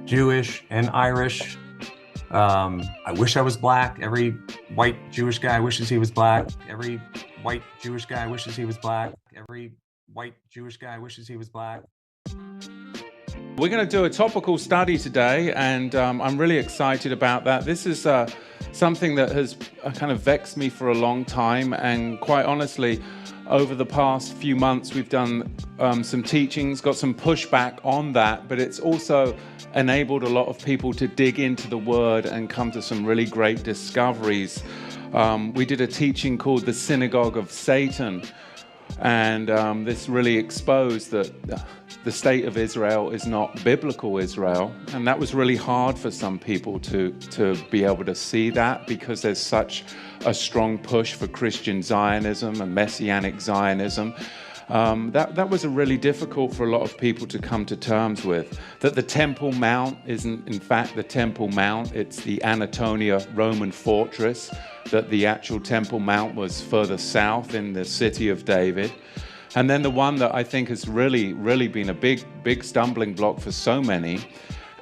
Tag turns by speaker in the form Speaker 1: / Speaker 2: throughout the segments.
Speaker 1: Jewish and Irish. I wish I was black. Every white Jewish guy wishes he was black. Every white Jewish guy wishes he was black. Every white Jewish guy wishes he was black.
Speaker 2: We're going to do a topical study today, and I'm really excited about that. This is something that has kind of vexed me for a long time, and quite honestly, over the past few months, we've done some teachings, got some pushback on that, but it's also enabled a lot of people to dig into the Word and come to some really great discoveries. We did a teaching called the Synagogue of Satan, and this really exposed that the state of Israel is not biblical Israel, and that was really hard for some people to be able to see that, because there's such a strong push for Christian Zionism and Messianic Zionism. That was really difficult for a lot of people to come to terms with. That the Temple Mount isn't in fact the Temple Mount, it's the Antonia Roman fortress, that the actual Temple Mount was further south in the city of David. And then the one that I think has really been a big stumbling block for so many.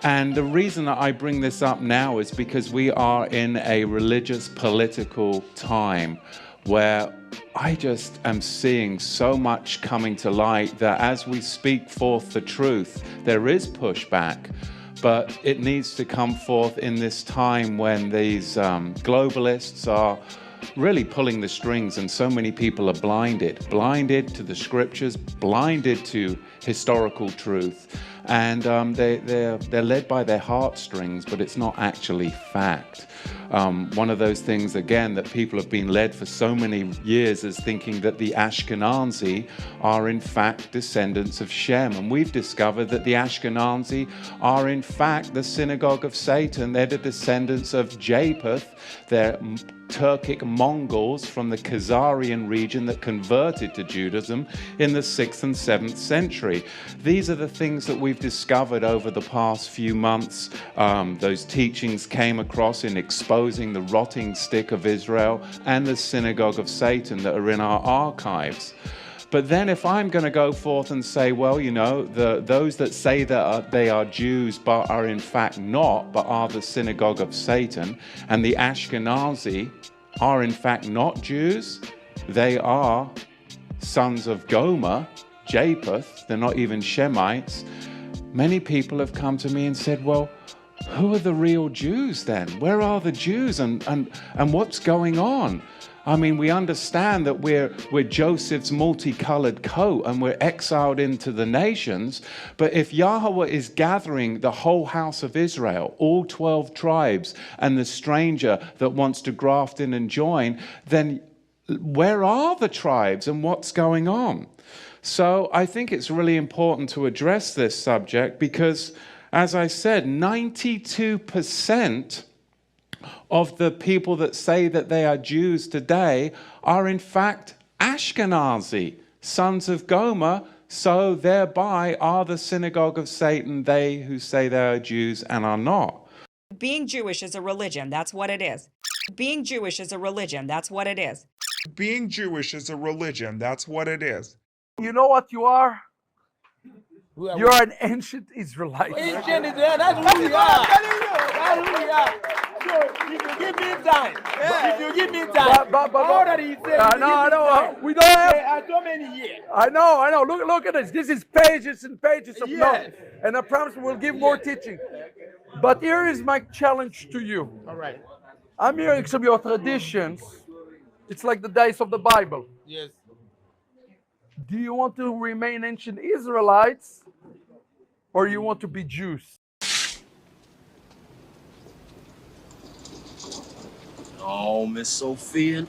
Speaker 2: And the reason that I bring this up now is because we are in a religious political time where I just am seeing so much coming to light that as we speak forth the truth, there is pushback, but it needs to come forth in this time when these globalists are really pulling the strings, and so many people are blinded to the scriptures, blinded to historical truth, and they're led by their heartstrings, but it's not actually fact. One of those things, again, that people have been led for so many years is thinking that the Ashkenazi are in fact descendants of Shem, and we've discovered that the Ashkenazi are in fact the synagogue of Satan. They're the descendants of Japheth. They're Turkic Mongols from the Khazarian region that converted to Judaism in the 6th and 7th century. These are the things that we've discovered over the past few months. Those teachings came across in exposing the rotting stick of Israel and the synagogue of Satan that are in our archives. But then if I'm going to go forth and say, well, you know, those that say that they are Jews but are in fact not, but are the synagogue of Satan, and the Ashkenazi are in fact not Jews, they are sons of Gomer, Japheth, they're not even Shemites. Many people have come to me and said, well, who are the real Jews then? Where are the Jews, and what's going on? I mean, we understand that we're Joseph's multicolored coat and we're exiled into the nations. But if Yahweh is gathering the whole house of Israel, all 12 tribes, and the stranger that wants to graft in and join, then where are the tribes and what's going on? So I think it's really important to address this subject because, as I said, 92% of the people that say that they are Jews today are in fact Ashkenazi, sons of Gomer, so thereby are the synagogue of Satan, they who say they are Jews and are not.
Speaker 3: Being Jewish is a religion, that's what it is. Being Jewish is a religion, that's what it is.
Speaker 4: Being Jewish is a religion, that's what it is.
Speaker 5: You know what you are? You're an ancient Israelite.
Speaker 6: Ancient Israel, that's who we are. That's who we are. So if you give me time, if you give me time, already said,
Speaker 5: I know. We don't have
Speaker 6: so many years.
Speaker 5: I know. Look at this. This is pages and pages of notes. And I promise we'll give more teaching. But here is my challenge to you.
Speaker 6: All right.
Speaker 5: I'm hearing some of your traditions. It's like the days of the Bible.
Speaker 6: Yes.
Speaker 5: Do you want to remain ancient Israelites or you want to be Jews?
Speaker 7: Oh, Miss Sophia.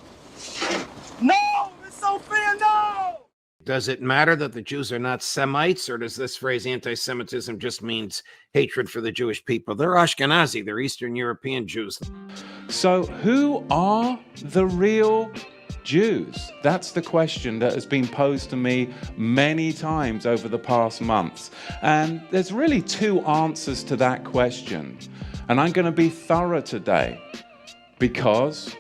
Speaker 7: No, Miss Sophia, no!
Speaker 8: Does it matter that the Jews are not Semites, or does this phrase anti-Semitism just means hatred for the Jewish people? They're Ashkenazi, they're Eastern European Jews.
Speaker 2: So who are the real Jews? That's the question that has been posed to me many times over the past months. And there's really two answers to that question. And I'm going to be thorough today because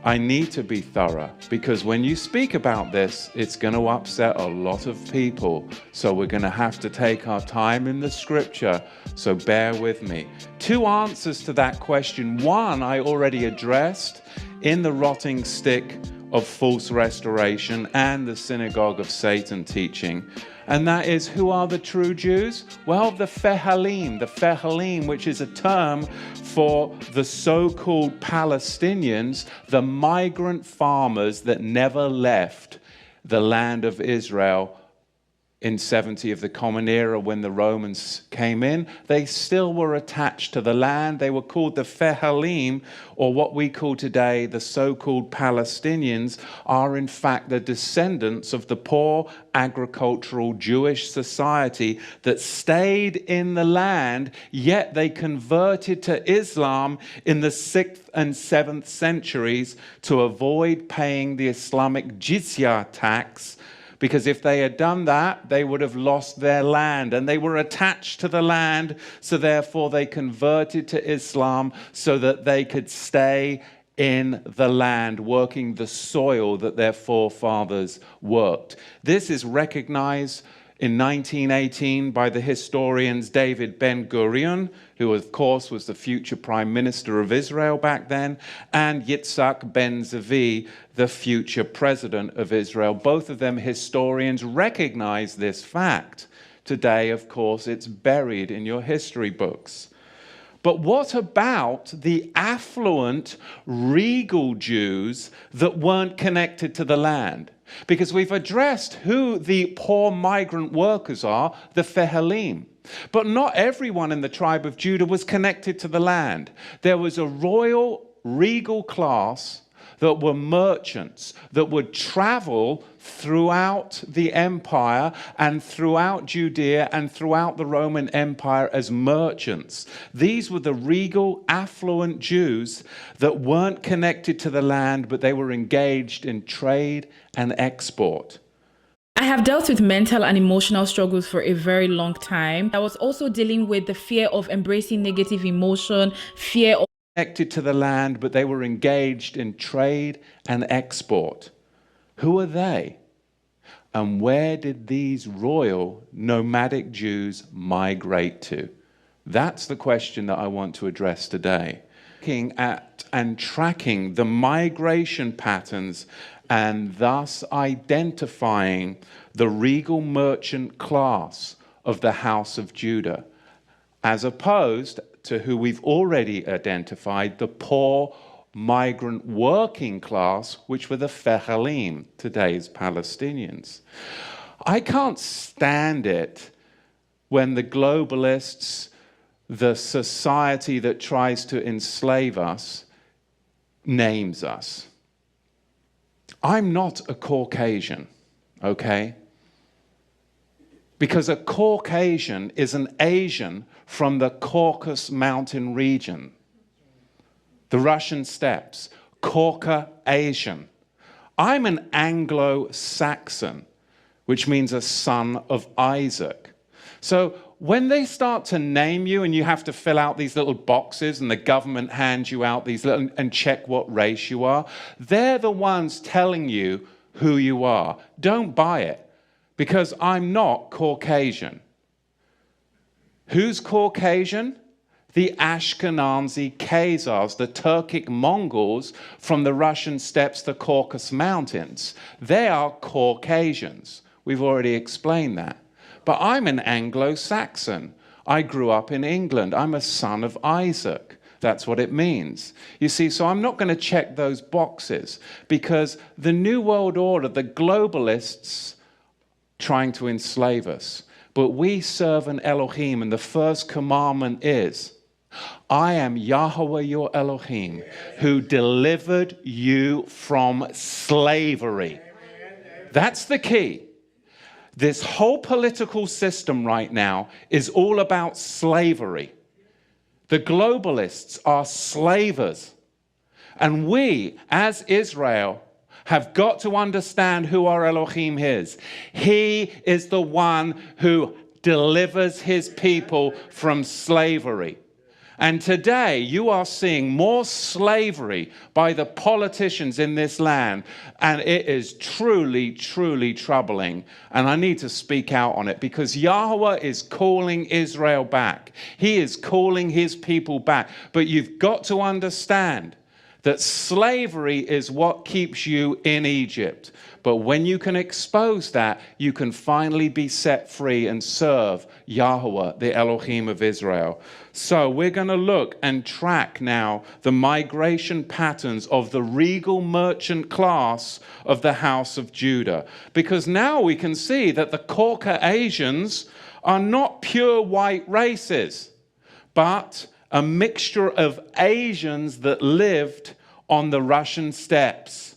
Speaker 2: I need to be thorough, because when you speak about this, it's going to upset a lot of people. So we're going to have to take our time in the scripture. So bear with me. Two answers to that question. One, I already addressed in the rotting stick of false restoration and the synagogue of Satan teaching. And that is, who are the true Jews? Well, the Fehalim, which is a term for the so-called Palestinians, the migrant farmers that never left the land of Israel in 70 of the Common Era when the Romans came in. They still were attached to the land. They were called the Fehalim, or what we call today the so-called Palestinians, are in fact the descendants of the poor agricultural Jewish society that stayed in the land, yet they converted to Islam in the 6th and 7th centuries to avoid paying the Islamic jizya tax, because if they had done that, they would have lost their land, and they were attached to the land, so therefore they converted to Islam so that they could stay in the land, working the soil that their forefathers worked. This is recognized in 1918 by the historians David Ben-Gurion, who of course was the future Prime Minister of Israel back then, and Yitzhak Ben-Zvi, the future President of Israel. Both of them historians recognize this fact. Today, of course, it's buried in your history books. But what about the affluent, regal Jews that weren't connected to the land? Because we've addressed who the poor migrant workers are, the Fehalim. But not everyone in the tribe of Judah was connected to the land. There was a royal, regal class that were merchants that would travel throughout the empire and throughout Judea and throughout the Roman Empire as merchants. These were the regal, affluent Jews that weren't connected to the land, but they were engaged in trade and export.
Speaker 9: I have dealt with mental and emotional struggles for a very long time. I was also dealing with the fear of embracing negative emotion, fear of
Speaker 2: connected to the land, but they were engaged in trade and export. Who are they? And where did these royal nomadic Jews migrate to? That's the question that I want to address today. Looking at and tracking the migration patterns and thus identifying the regal merchant class of the house of Judah, as opposed to who we've already identified, the poor migrant working class, which were the Fehalim, today's Palestinians. I can't stand it when the globalists, the society that tries to enslave us, names us. I'm not a Caucasian, okay? Because a Caucasian is an Asian from the Caucasus Mountain region, the Russian steppes, Caucasian. I'm an Anglo-Saxon, which means a son of Isaac. So when they start to name you and you have to fill out these little boxes and the government hands you out these little and check what race you are, they're the ones telling you who you are. Don't buy it, because I'm not Caucasian. Who's Caucasian? The Ashkenazi Khazars, the Turkic Mongols from the Russian steppes, the Caucasus Mountains. They are Caucasians. We've already explained that. But I'm an Anglo-Saxon. I grew up in England. I'm a son of Isaac. That's what it means. You see, so I'm not going to check those boxes, because the New World Order, the globalists, trying to enslave us. But we serve an Elohim, and the first commandment is, I am Yahweh your Elohim, who delivered you from slavery. That's the key. This whole political system right now is all about slavery. The globalists are slavers. And we, as Israel, have got to understand who our Elohim is. He is the one who delivers his people from slavery. And today you are seeing more slavery by the politicians in this land. And it is truly, truly troubling. And I need to speak out on it because Yahweh is calling Israel back. He is calling his people back. But you've got to understand that slavery is what keeps you in Egypt. But when you can expose that, you can finally be set free and serve Yahweh, the Elohim of Israel. So we're going to look and track now the migration patterns of the regal merchant class of the house of Judah. Because now we can see that the Caucasians are not pure white races, but a mixture of Asians that lived on the Russian steppes.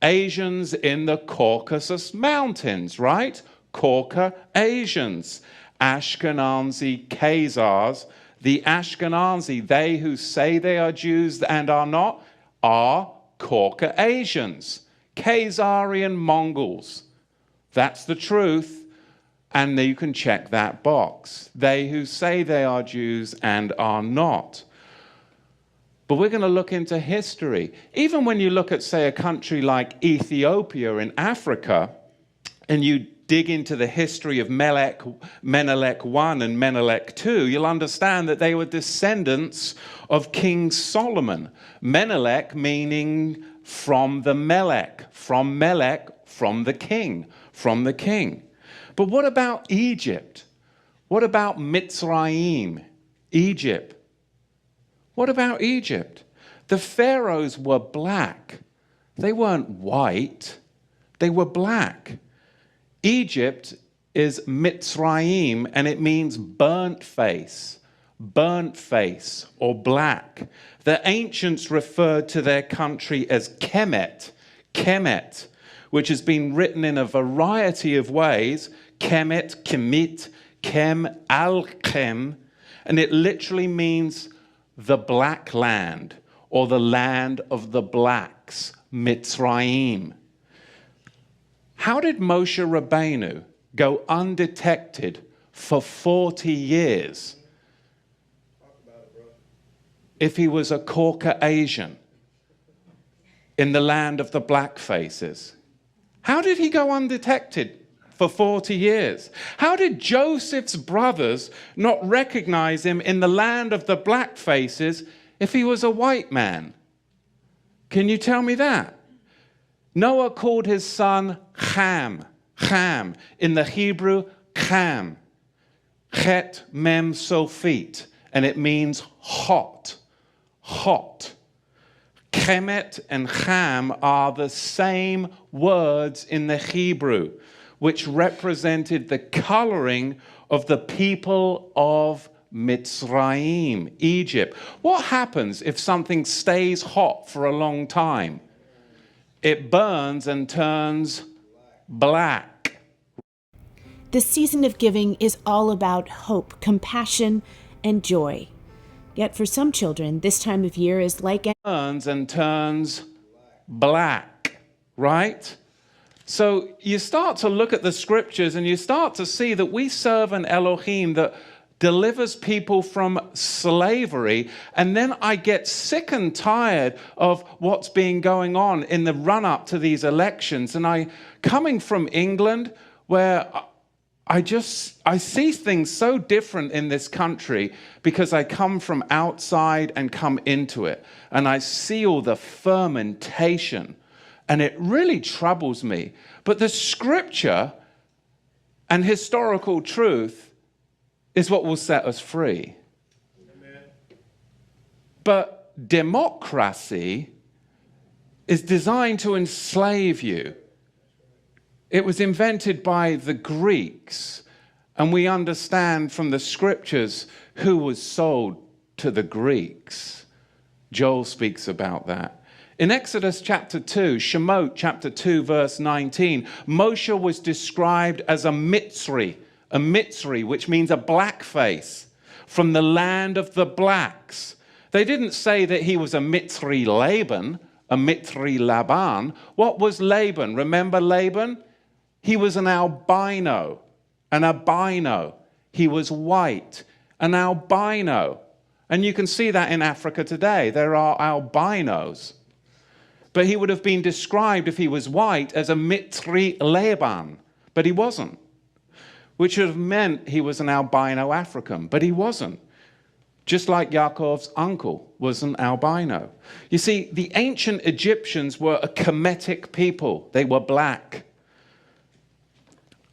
Speaker 2: Asians in the Caucasus Mountains, right? Caucasians. Ashkenazi Khazars. The Ashkenazi, they who say they are Jews and are not, are Caucasians. Khazarian Mongols. That's the truth. And you can check that box. They who say they are Jews and are not. But we're going to look into history. Even when you look at, say, a country like Ethiopia in Africa, and you dig into the history of Menelik I and Menelik II, you'll understand that they were descendants of King Solomon. Menelik meaning from the Melech, from the king, from the king. But what about Egypt? What about Mitzrayim, Egypt? What about Egypt? The pharaohs were black. They weren't white. They were black. Egypt is Mitzrayim, and it means burnt face or black. The ancients referred to their country as Kemet, which has been written in a variety of ways. Kemet, Kemit, Kem, Al-Kem, and it literally means the black land, or the land of the blacks, Mitzrayim. How did Moshe Rabbeinu go undetected for 40 years if he was a Caucasian in the land of the black faces? How did he go undetected for 40 years? How did Joseph's brothers not recognize him in the land of the black faces if he was a white man? Can you tell me that? Noah called his son Ham, in the Hebrew, Ham, Chet Mem Sofit, and it means hot. Kemet and Ham are the same words in the Hebrew, which represented the coloring of the people of Mitzrayim, Egypt. What happens if something stays hot for a long time? It burns and turns black.
Speaker 10: The season of giving is all about hope, compassion, and joy. Yet for some children, this time of year is like
Speaker 2: burns and turns black, right? So you start to look at the scriptures and you start to see that we serve an Elohim that delivers people from slavery. And then I get sick and tired of what's been going on in the run-up to these elections. And coming from England, where I see things so different in this country because I come from outside and come into it. And I see all the fermentation. And it really troubles me. But the scripture and historical truth is what will set us free. Amen. But democracy is designed to enslave you. It was invented by the Greeks. And we understand from the scriptures who was sold to the Greeks. Joel speaks about that. In Exodus chapter 2, Shemot chapter 2, verse 19, Moshe was described as a Mitzri, which means a blackface, from the land of the blacks. They didn't say that he was a Mitzri Laban, a Mitzri Laban. What was Laban? Remember Laban? He was an albino. He was white, an albino. And you can see that in Africa today. There are albinos. But he would have been described, if he was white, as a Mitri Leban. But he wasn't. Which would have meant he was an albino African. But he wasn't. Just like Yaakov's uncle was an albino. You see, the ancient Egyptians were a Kemetic people. They were black.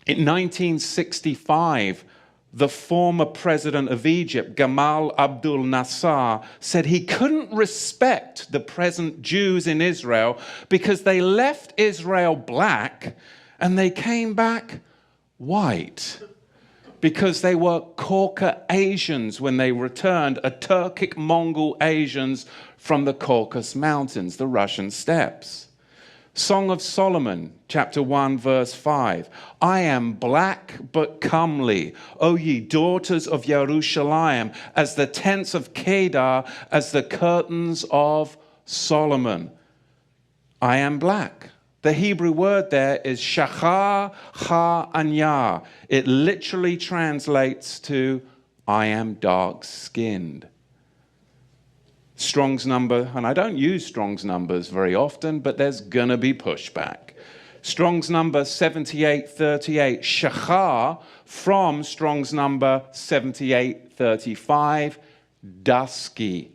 Speaker 2: In 1965, the former president of Egypt, Gamal Abdel Nasser, said he couldn't respect the present Jews in Israel because they left Israel black and they came back white. Because they were Caucasians when they returned, a Turkic Mongol Asians from the Caucasus Mountains, the Russian steppes. Song of Solomon, chapter 1, verse 5. I am black but comely, O ye daughters of Jerusalem, as the tents of Kedar, as the curtains of Solomon. I am black. The Hebrew word there is shachar ha-anya. It literally translates to, I am dark-skinned. Strong's number, and I don't use Strong's numbers very often, but there's going to be pushback. Strong's number 7838, shachar, from Strong's number 7835, dusky.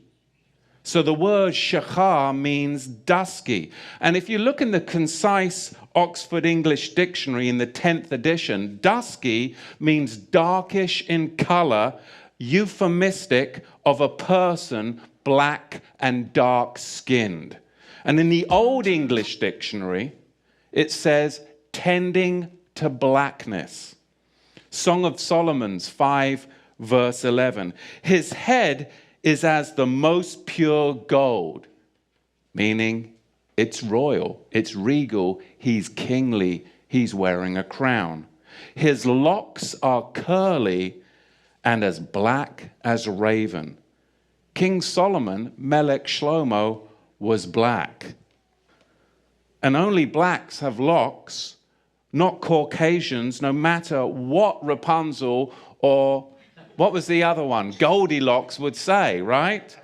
Speaker 2: So the word shachar means dusky. And if you look in the concise Oxford English Dictionary in the 10th edition, dusky means darkish in color, euphemistic of a person black and dark-skinned. And in the Old English Dictionary, it says tending to blackness. Song of Solomon's 5, verse 11. His head is as the most pure gold, meaning it's royal, it's regal, he's kingly, he's wearing a crown. His locks are curly and as black as a raven. King Solomon, Melech Shlomo, was black. And only blacks have locks, not Caucasians, no matter what Rapunzel or what was the other one? Goldilocks would say, right?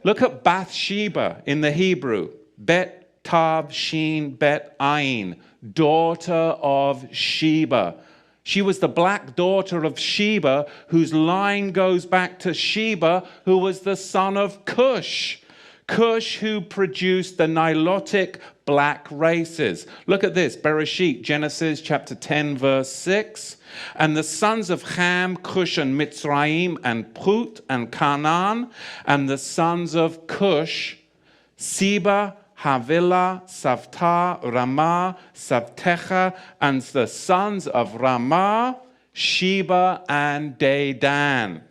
Speaker 2: Look at Bathsheba in the Hebrew. Bet Tav Shin Bet Ain, daughter of Sheba. She was the black daughter of Sheba, whose line goes back to Sheba, who was the son of Cush. Cush, who produced the Nilotic black races. Look at this, Bereshit, Genesis chapter 10, verse 6. And the sons of Ham, Cush and Mitzrayim and Put and Canaan, and the sons of Cush, Seba, Havilah, Savta, Ramah, Savtecha, and the sons of Ramah, Sheba and Dedan.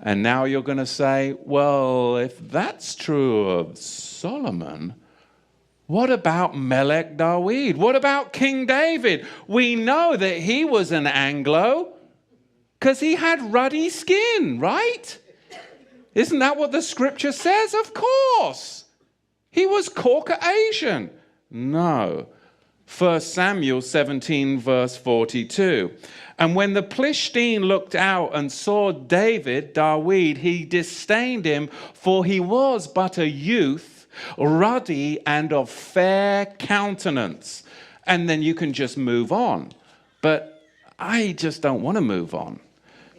Speaker 2: And now you're going to say, well, if that's true of Solomon, what about Melech David? What about King David? We know that he was an Anglo because he had ruddy skin, right? Isn't that what the scripture says? Of course. He was Caucasian. No. 1 Samuel 17, verse 42. And when the Philistine looked out and saw David, he disdained him, for he was but a youth, ruddy and of fair countenance. And then you can just move on. But I just don't want to move on.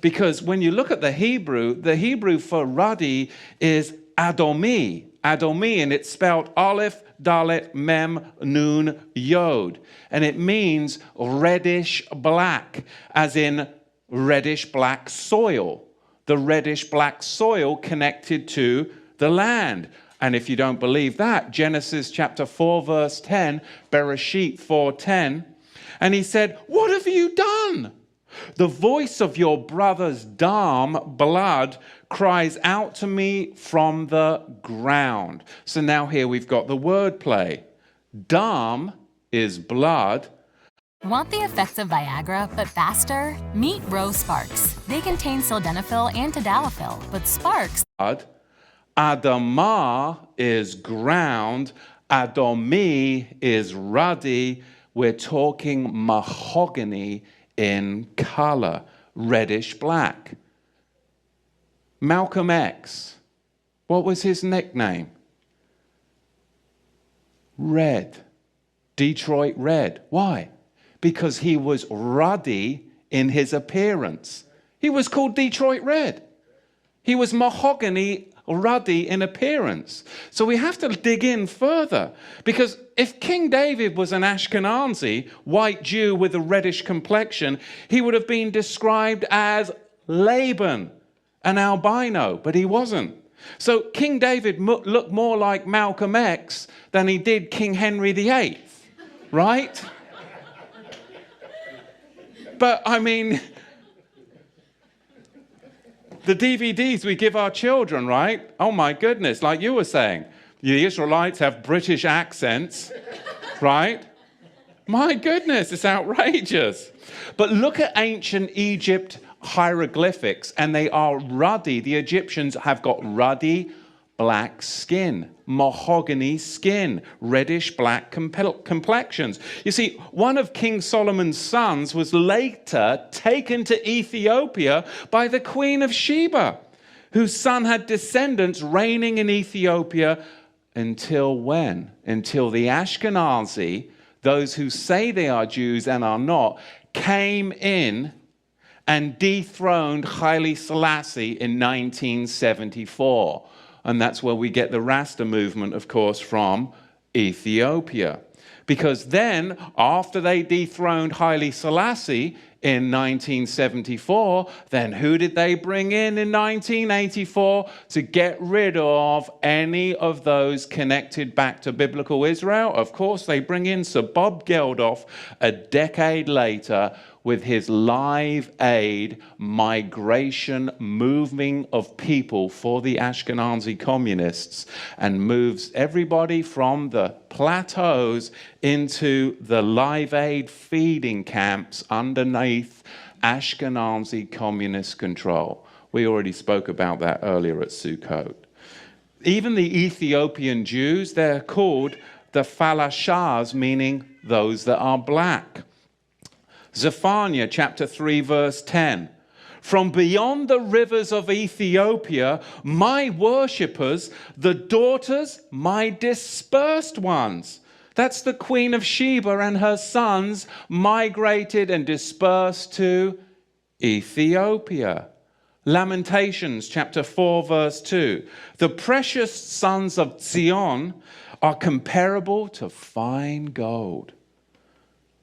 Speaker 2: Because when you look at the Hebrew for ruddy is Adomi. Adomi, and it's spelled Aleph, Dalet, Mem, Nun, Yod. And it means reddish black, as in reddish black soil. The reddish black soil connected to the land. And if you don't believe that, Genesis chapter 4, verse 10, Bereshit 4:10. And he said, what have you done? The voice of your brother's dam, blood, cries out to me from the ground. So now here we've got the wordplay. Dam is blood.
Speaker 11: Want the effects of Viagra, but faster? Meet Rose Sparks. They contain sildenafil and tadalafil, but Sparks...
Speaker 2: Adamah is ground. Adomi is ruddy. We're talking mahogany in color, reddish black. Malcolm X, what was his nickname? Red. Detroit Red. Why? Because he was ruddy in his appearance. He was called Detroit Red. He was mahogany ruddy in appearance. So we have to dig in further, because if King David was an Ashkenazi, white Jew with a reddish complexion, he would have been described as Laban, an albino, but he wasn't. So King David looked more like Malcolm X than he did King Henry VIII, right? But I mean, the DVDs we give our children, right? Oh my goodness, like you were saying, the Israelites have British accents, right? My goodness, it's outrageous. But look at ancient Egypt hieroglyphics, and they are ruddy. The Egyptians have got ruddy black skin, mahogany skin, reddish black complexions. You see, one of King Solomon's sons was later taken to Ethiopia by the Queen of Sheba, whose son had descendants reigning in Ethiopia until when? Until the Ashkenazi, those who say they are Jews and are not, came in and dethroned Haile Selassie in 1974. And that's where we get the Rasta movement, of course, from Ethiopia. Because then, after they dethroned Haile Selassie in 1974, then who did they bring in 1984 to get rid of any of those connected back to biblical Israel? Of course, they bring in Sir Bob Geldof a decade later with his Live Aid migration moving of people for the Ashkenazi communists, and moves everybody from the plateaus into the Live Aid feeding camps underneath Ashkenazi communist control. We already spoke about that earlier at Sukkot. Even the Ethiopian Jews, they're called the Falashas, meaning those that are black. Zephaniah chapter 3 verse 10. From beyond the rivers of Ethiopia, my worshippers, the daughters, my dispersed ones. That's the Queen of Sheba and her sons migrated and dispersed to Ethiopia. Lamentations chapter 4 verse 2. The precious sons of Zion are comparable to fine gold.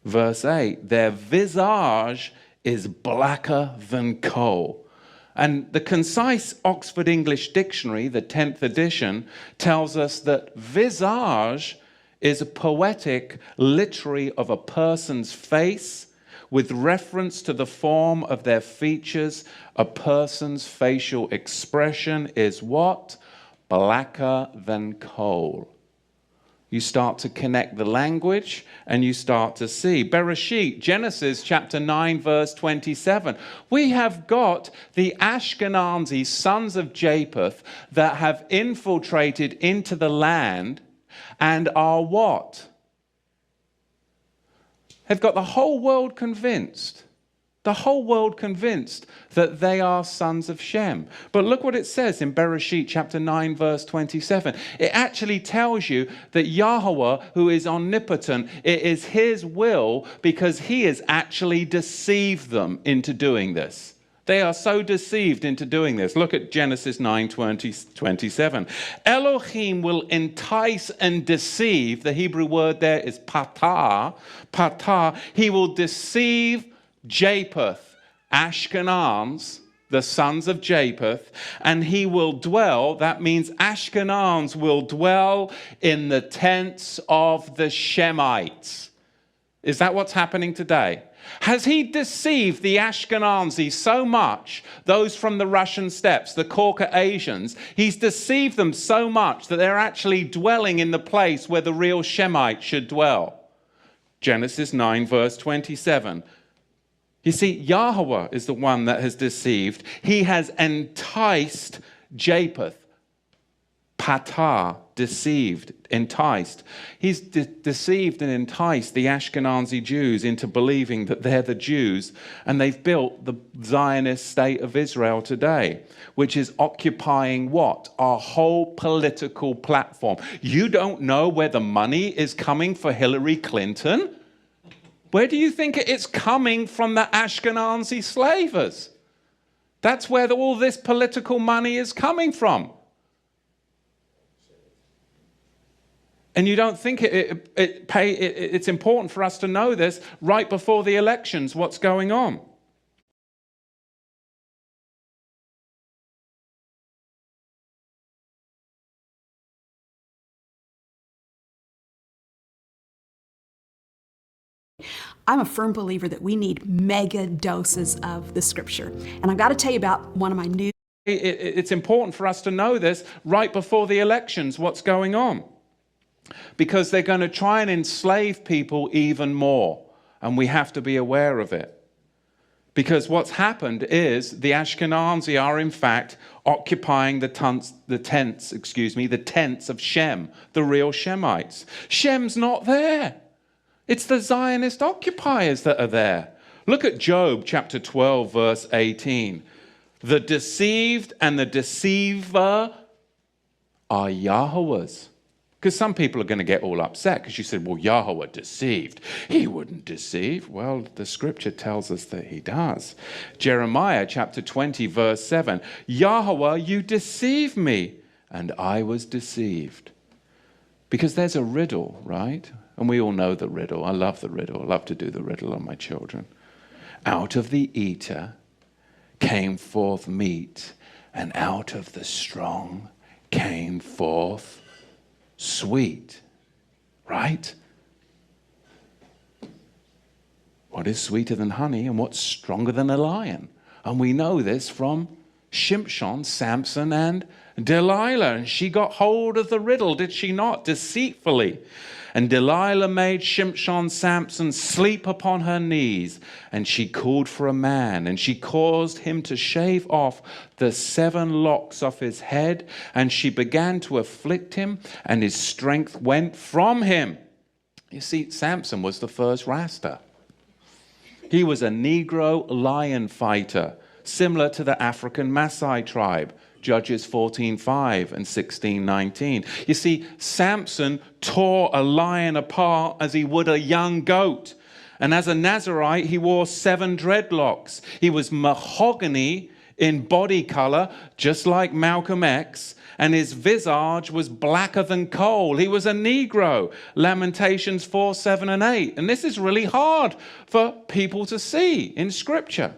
Speaker 2: Verse 8, their visage is blacker than coal. And the concise Oxford English Dictionary, the 10th edition, tells us that visage is a poetic literary of a person's face with reference to the form of their features. A person's facial expression is what? Blacker than coal. You start to connect the language and you start to see. Bereshit, Genesis chapter 9, verse 27. We have got the Ashkenazi sons of Japheth that have infiltrated into the land and are what? Have got the whole world convinced. The whole world convinced that they are sons of Shem. But look what it says in Bereshit chapter 9, verse 27. It actually tells you that Yahweh, who is omnipotent, it is his will because he has actually deceived them into doing this. They are so deceived into doing this. Look at Genesis 9, 27. Elohim will entice and deceive. The Hebrew word there is patah. Patah. He will deceive Japheth, Ashkenaz, the sons of Japheth, and he will dwell, that means Ashkenaz will dwell in the tents of the Shemites. Is that what's happening today? Has he deceived the Ashkenazi so much, those from the Russian steppes, the Caucasians, he's deceived them so much that they're actually dwelling in the place where the real Shemites should dwell? Genesis 9, verse 27. You see, Yahweh is the one that has deceived. He has enticed Japheth, Patah, deceived, enticed. He's deceived and enticed the Ashkenazi Jews into believing that they're the Jews, and they've built the Zionist state of Israel today, which is occupying what? Our whole political platform. You don't know where the money is coming for Hillary Clinton? Where do you think it's coming from? The Ashkenazi slavers. That's where all this political money is coming from. And you don't think it's important for us to know this right before the elections, what's going on.
Speaker 12: I'm a firm believer that we need mega doses of the scripture. And I've got to tell you about one of my new...
Speaker 2: It's important for us to know this right before the elections, what's going on. Because they're going to try and enslave people even more. And we have to be aware of it. Because what's happened is the Ashkenazi are in fact occupying the tents of Shem, the real Shemites. Shem's not there. It's the Zionist occupiers that are there. Look at Job chapter 12, verse 18. The deceived and the deceiver are Yahweh's. Because some people are going to get all upset because you said, well, Yahweh deceived. He wouldn't deceive. Well, the scripture tells us that he does. Jeremiah chapter 20, verse 7. Yahweh, you deceive me, and I was deceived. Because there's a riddle, right? And we all know the riddle. I love the riddle. I love to do the riddle on my children. Out of the eater came forth meat, and out of the strong came forth sweet. Right? What is sweeter than honey, and what's stronger than a lion? And we know this from Shimshon, Samson, and Delilah. And she got hold of the riddle, did she not? Deceitfully. And Delilah made Shimshon, Samson, sleep upon her knees. And she called for a man, and she caused him to shave off the 7 locks off his head. And she began to afflict him, and his strength went from him. You see, Samson was the first Rasta. He was a Negro lion fighter, similar to the African Maasai tribe. Judges 14:5 and 16:19. You see, Samson tore a lion apart as he would a young goat. And as a Nazarite, he wore 7 dreadlocks. He was mahogany in body color, just like Malcolm X. And his visage was blacker than coal. He was a Negro. Lamentations 4, 7, and 8. And this is really hard for people to see in Scripture.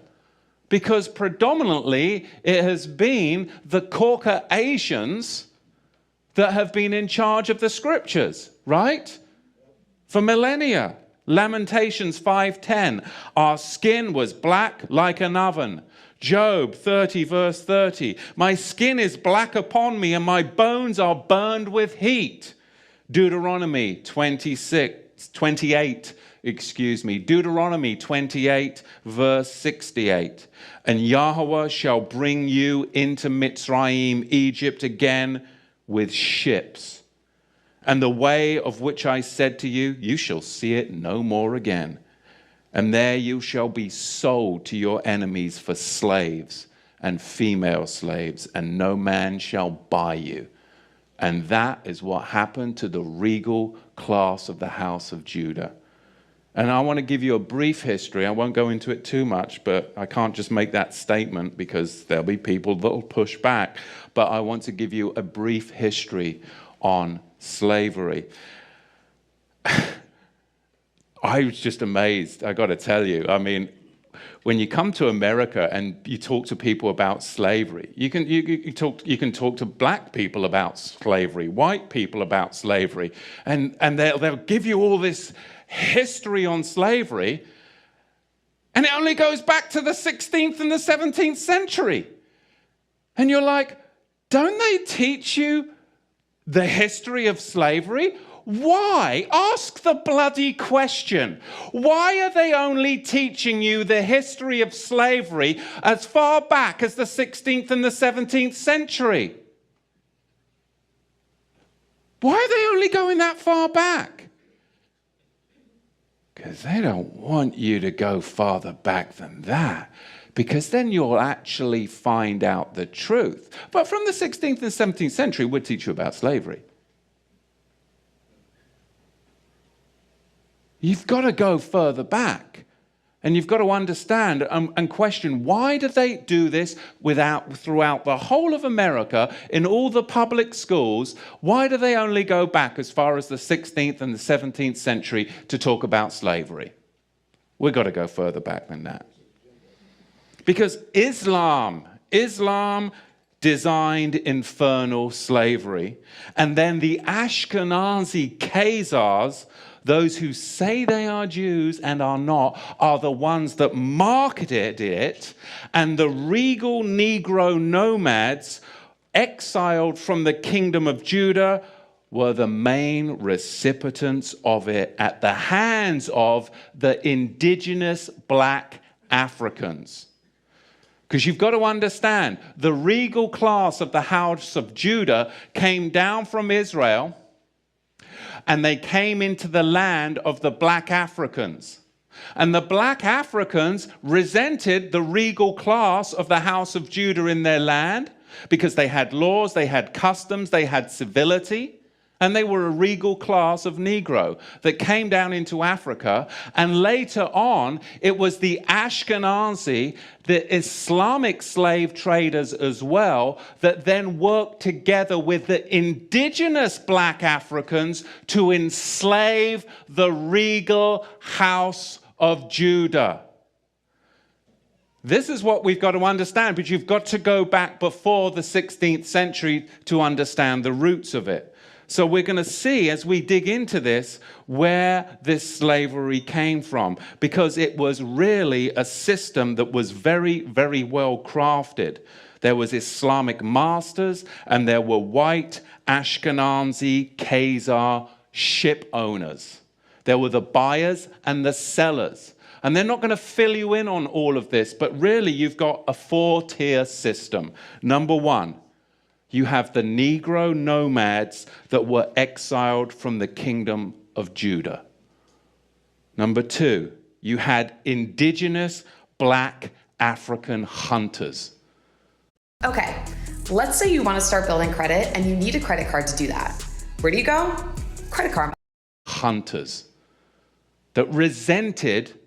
Speaker 2: Because predominantly it has been the Caucasians that have been in charge of the scriptures, right? For millennia. Lamentations 5:10. Our skin was black like an oven. Job 30, verse 30. My skin is black upon me, and my bones are burned with heat. Deuteronomy 28. Deuteronomy 28, verse 68. And Yahweh shall bring you into Mitzrayim, Egypt again with ships. And the way of which I said to you, you shall see it no more again. And there you shall be sold to your enemies for slaves and female slaves, and no man shall buy you. And that is what happened to the regal class of the house of Judah. And I want to give you a brief history. I won't go into it too much, but I can't just make that statement because there'll be people that will push back. But I want to give you a brief history on slavery. I was just amazed, I got to tell you. I mean, when you come to America and you talk to people about slavery, you can talk to black people about slavery, white people about slavery, and they'll give you all this history on slavery, and it only goes back to the 16th and the 17th century. And you're like, don't they teach you the history of slavery? Why? Ask the bloody question. Why are they only teaching you the history of slavery as far back as the 16th and the 17th century? Why are they only going that far back? Because they don't want you to go farther back than that, because then you'll actually find out the truth. But from the 16th and 17th century, we'll teach you about slavery. You've got to go further back. And you've got to understand and question, why do they do this throughout the whole of America, in all the public schools? Why do they only go back as far as the 16th and the 17th century to talk about slavery? We've got to go further back than that. Because Islam designed infernal slavery. And then the Ashkenazi Khazars, those who say they are Jews and are not, are the ones that marketed it. And the regal Negro nomads, exiled from the kingdom of Judah, were the main recipients of it at the hands of the indigenous black Africans. Because you've got to understand, the regal class of the house of Judah came down from Israel, and they came into the land of the black Africans. And the black Africans resented the regal class of the house of Judah in their land, because they had laws, they had customs, they had civility, and they were a regal class of Negro that came down into Africa. And later on, it was the Ashkenazi, the Islamic slave traders as well, that then worked together with the indigenous black Africans to enslave the regal house of Judah. This is what we've got to understand, but you've got to go back before the 16th century to understand the roots of it. So we're going to see, as we dig into this, where this slavery came from, because it was really a system that was very, very well crafted. There was Islamic masters, and there were white Ashkenazi Khazar ship owners. There were the buyers and the sellers. And they're not going to fill you in on all of this, but really you've got a 4-tier system. Number one, you have the Negro nomads that were exiled from the kingdom of Judah. Number two, you had indigenous black African hunters.
Speaker 13: Okay, let's say you want to start building credit and you need a credit card to do that. Where do you go? Credit card.
Speaker 2: Hunters that resented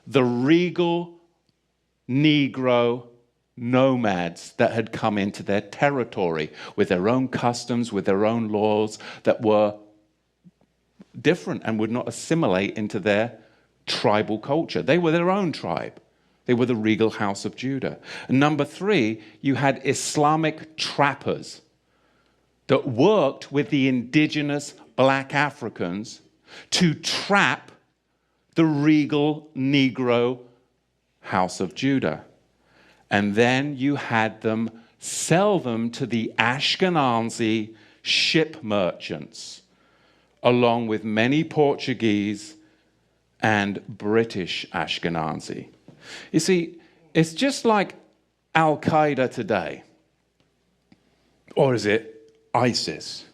Speaker 2: the regal Negro nomads that had come into their territory with their own customs, with their own laws that were different and would not assimilate into their tribal culture. They were their own tribe. They were the regal house of Judah. And number three, you had Islamic trappers that worked with the indigenous black Africans to trap the regal Negro house of Judah. And then you had them sell them to the Ashkenazi ship merchants, along with many Portuguese and British Ashkenazi. You see, it's just like Al-Qaeda today. Or is it ISIS?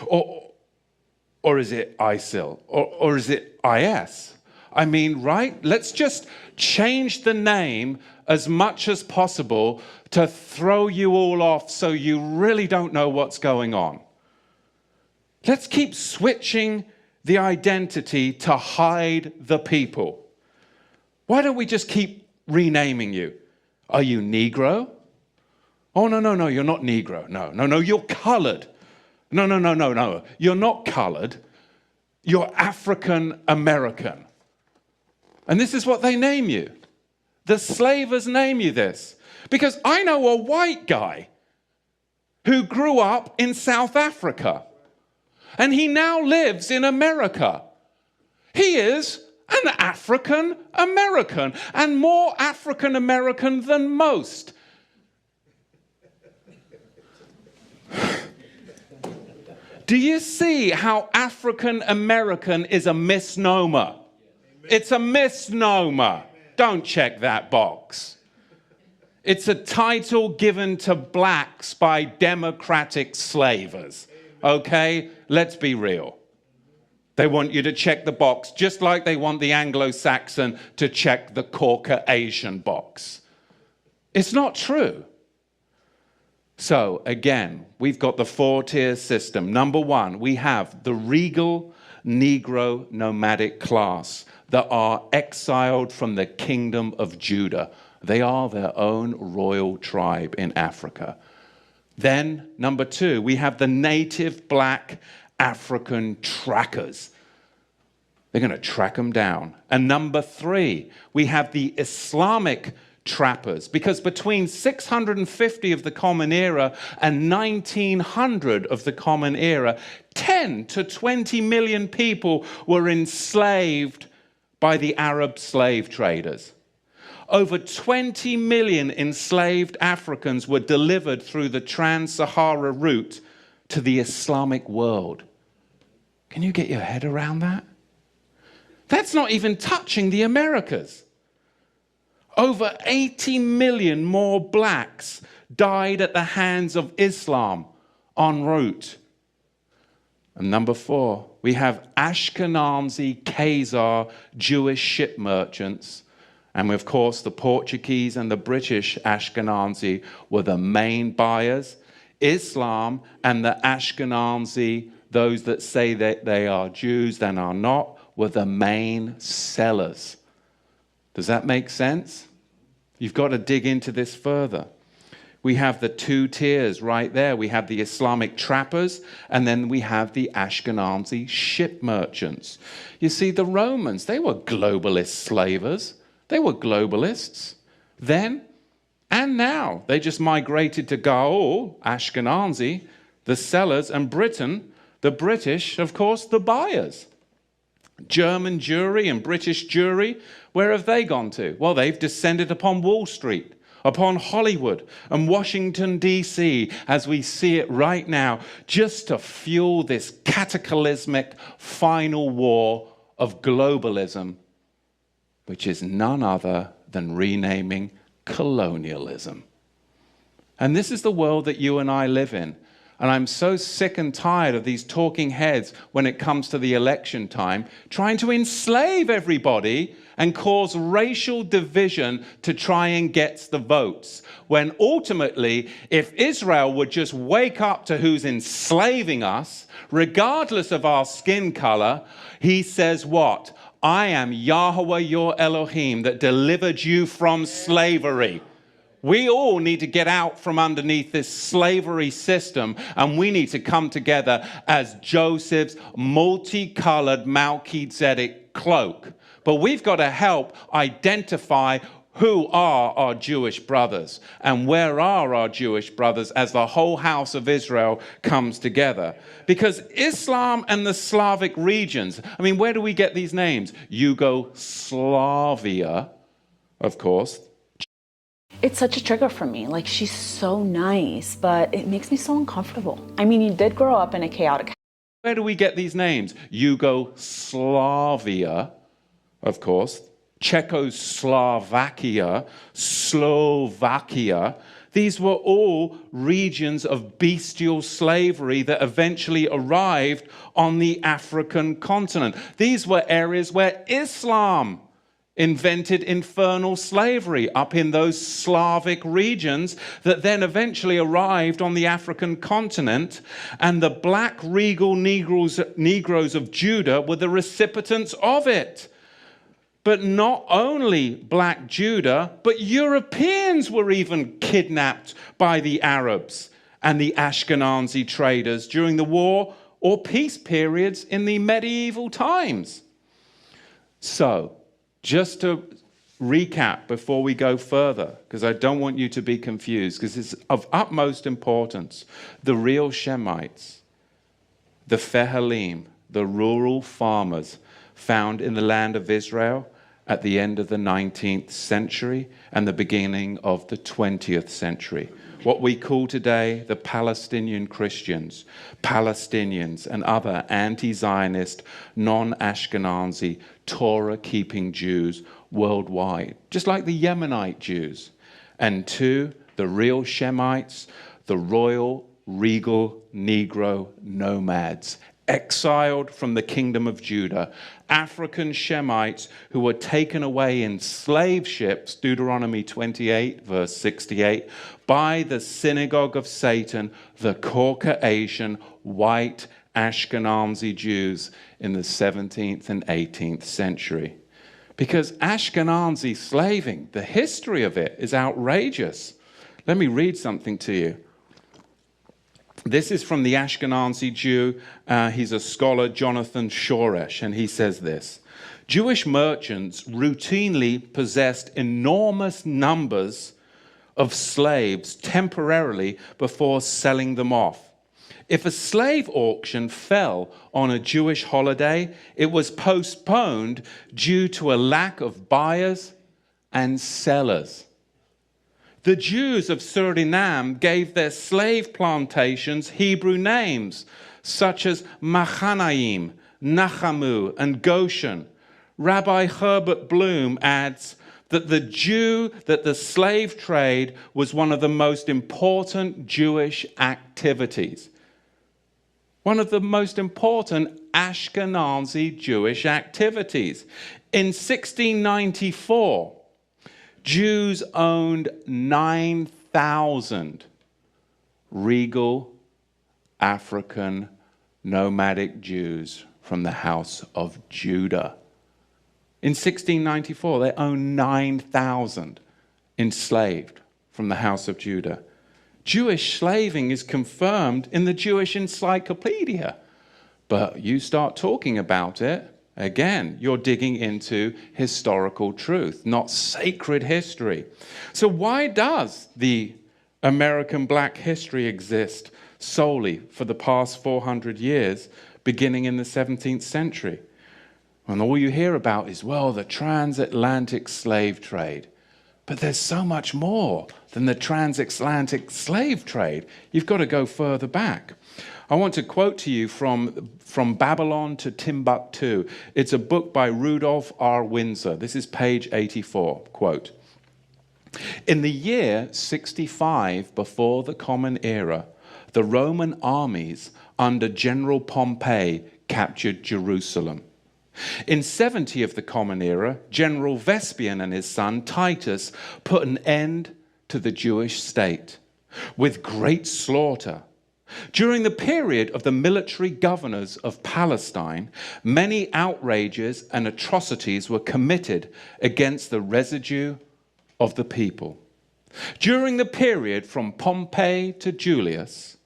Speaker 2: Or is it ISIL? Or is it IS? I mean, right? Let's just change the name as much as possible to throw you all off so you really don't know what's going on. Let's keep switching the identity to hide the people. Why don't we just keep renaming you? Are you Negro? Oh, no, you're not Negro. No, you're colored. No, you're not colored. You're African American. And this is what they name you. The slavers name you this. Because I know a white guy who grew up in South Africa, and he now lives in America. He is an African American, and more African American than most. Do you see how African American is a misnomer? It's a misnomer. Don't check that box. It's a title given to blacks by democratic slavers. okay? Let's be real. They want you to check the box, just like they want the Anglo-Saxon to check the Caucasian box. It's not true. So again, we've got the 4-tier system. Number one, we have the regal Negro nomadic class that are exiled from the kingdom of Judah. They are their own royal tribe in Africa. Then, number two, we have the native black African trackers. They're going to track them down. And number three, we have the Islamic trappers, because between 650 of the Common Era and 1900 of the Common Era, 10 to 20 million people were enslaved by the Arab slave traders. Over 20 million enslaved Africans were delivered through the Trans-Sahara route to the Islamic world. Can you get your head around that? That's not even touching the Americas. Over 80 million more blacks died at the hands of Islam en route. And number four, we have Ashkenazi Khazar Jewish ship merchants. And of course, the Portuguese and the British Ashkenazi were the main buyers. Islam and the Ashkenazi, those that say that they are Jews and are not, were the main sellers. Does that make sense? You've got to dig into this further. We have the two tiers right there. We have the Islamic trappers, and then we have the Ashkenazi ship merchants. You see, the Romans, they were globalist slavers. They were globalists then and now. They just migrated to Gaul, Ashkenazi, the sellers, and Britain, the British, of course, the buyers. German Jewry and British Jewry, where have they gone to? Well, they've descended upon Wall Street, upon Hollywood and Washington, D.C., as we see it right now, just to fuel this cataclysmic final war of globalism, which is none other than renaming colonialism. And this is the world that you and I live in. And I'm so sick and tired of these talking heads when it comes to the election time, trying to enslave everybody and cause racial division to try and get the votes. When ultimately, if Israel would just wake up to who's enslaving us, regardless of our skin color, he says what? I am Yahweh your Elohim that delivered you from slavery. We all need to get out from underneath this slavery system, and we need to come together as Joseph's multicolored Melchizedek cloak. But we've got to help identify who are our Jewish brothers and where are our Jewish brothers as the whole house of Israel comes together. Because Islam and the Slavic regions, I mean, where do we get these names? Yugoslavia, of course.
Speaker 14: It's such a trigger for me. Like, she's so nice, but it makes me so uncomfortable. I mean, you did grow up in a chaotic.
Speaker 2: Where do we get these names? Yugoslavia, of course. Czechoslovakia, Slovakia. These were all regions of bestial slavery that eventually arrived on the African continent. These were areas where Islam invented infernal slavery up in those Slavic regions that then eventually arrived on the African continent. And the black regal Negroes of Judah were the recipients of it. But not only black Judah, but Europeans were even kidnapped by the Arabs and the Ashkenazi traders during the war or peace periods in the medieval times. So, just to recap before we go further, because I don't want you to be confused, because it's of utmost importance. The real Shemites, the Fehalim, the rural farmers found in the land of Israel at the end of the 19th century and the beginning of the 20th century. What we call today the Palestinian Christians, Palestinians and other anti-Zionist, non-Ashkenazi, Torah-keeping Jews worldwide, just like the Yemenite Jews. And two, the real Shemites, the royal regal Negro nomads, exiled from the kingdom of Judah, African Shemites who were taken away in slave ships, Deuteronomy 28, verse 68, by the synagogue of Satan, the Caucasian white Ashkenazi Jews in the 17th and 18th century. Because Ashkenazi slaving, the history of it is outrageous. Let me read something to you. This is from the Ashkenazi Jew. He's a scholar, Jonathan Shoresh, and he says this. Jewish merchants routinely possessed enormous numbers of slaves temporarily before selling them off. If a slave auction fell on a Jewish holiday, it was postponed due to a lack of buyers and sellers. The Jews of Suriname gave their slave plantations Hebrew names, such as Machanaim, Nachamu, and Goshen. Rabbi Herbert Bloom adds that the slave trade was one of the most important Jewish activities. One of the most important Ashkenazi Jewish activities. In 1694, Jews owned 9,000 regal African nomadic Jews from the house of Judah. In 1694, they owned 9,000 enslaved from the house of Judah. Jewish slaving is confirmed in the Jewish Encyclopedia. But you start talking about it, again, you're digging into historical truth, not sacred history. So why does the American Black history exist solely for the past 400 years, beginning in the 17th century? And all you hear about is, well, the transatlantic slave trade. But there's so much more than the transatlantic slave trade. You've got to go further back. I want to quote to you from Babylon to Timbuktu. It's a book by Rudolph R. Windsor. This is page 84. Quote, in the year 65 before the Common Era, the Roman armies under General Pompey captured Jerusalem. In 70 of the Common Era, General Vespasian and his son Titus put an end to the Jewish state with great slaughter. During the period of the military governors of Palestine, many outrages and atrocities were committed against the residue of the people. During the period from Pompey to Julius,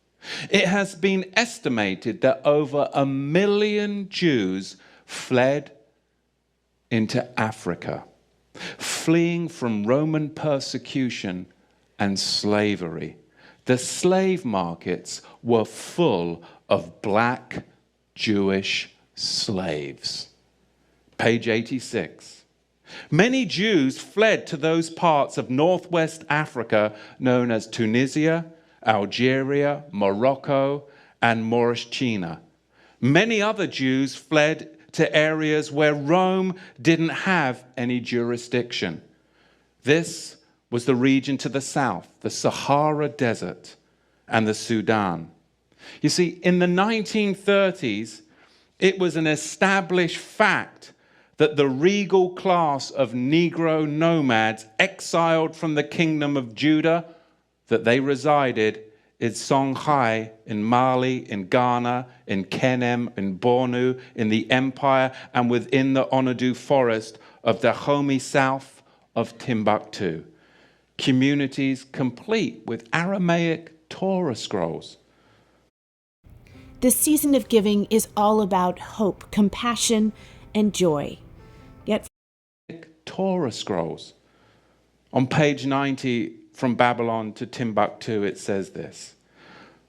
Speaker 2: it has been estimated that over 1 million Jews fled into Africa, fleeing from Roman persecution and slavery. The slave markets were full of black Jewish slaves. Page 86. Many Jews fled to those parts of northwest Africa known as Tunisia, Algeria, Morocco, and Mauritania. Many other Jews fled to areas where Rome didn't have any jurisdiction. This was the region to the south, the Sahara Desert and the Sudan. You see, in the 1930s, it was an established fact that the regal class of Negro nomads exiled from the kingdom of Judah, that they resided in Songhai, in Mali, in Ghana, in Kenem, in Bornu, in the empire, and within the Onadu forest of Dahomey south of Timbuktu. Communities complete with Aramaic Torah scrolls.
Speaker 10: This season of giving is all about hope, compassion, and joy. Yet,
Speaker 2: Torah scrolls. On page 90, from Babylon to Timbuktu, it says this.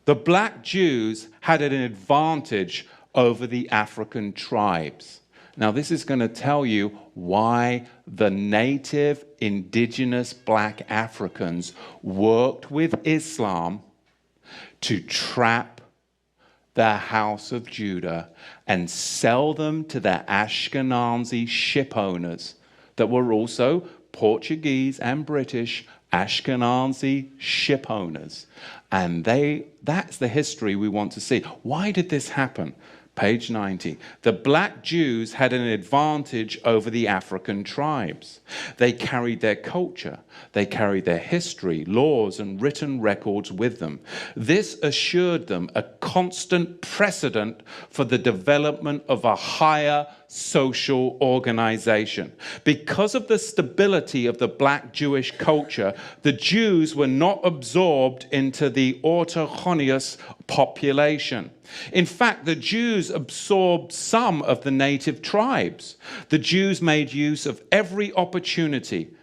Speaker 2: The black Jews had an advantage over the African tribes. Now, this is going to tell you why the native indigenous black Africans worked with Islam to trap the house of Judah and sell them to the Ashkenazi ship owners that were also Portuguese and British Ashkenazi ship owners. And that's the history we want to see. Why did this happen? Page 90. The black Jews had an advantage over the African tribes. They carried their culture, they carried their history, laws, and written records with them. This assured them a constant precedent for the development of a higher social organization. Because of the stability of the black Jewish culture, the Jews were not absorbed into the autochthonous population. In fact, the Jews absorbed some of the native tribes. The Jews made use of every opportunity.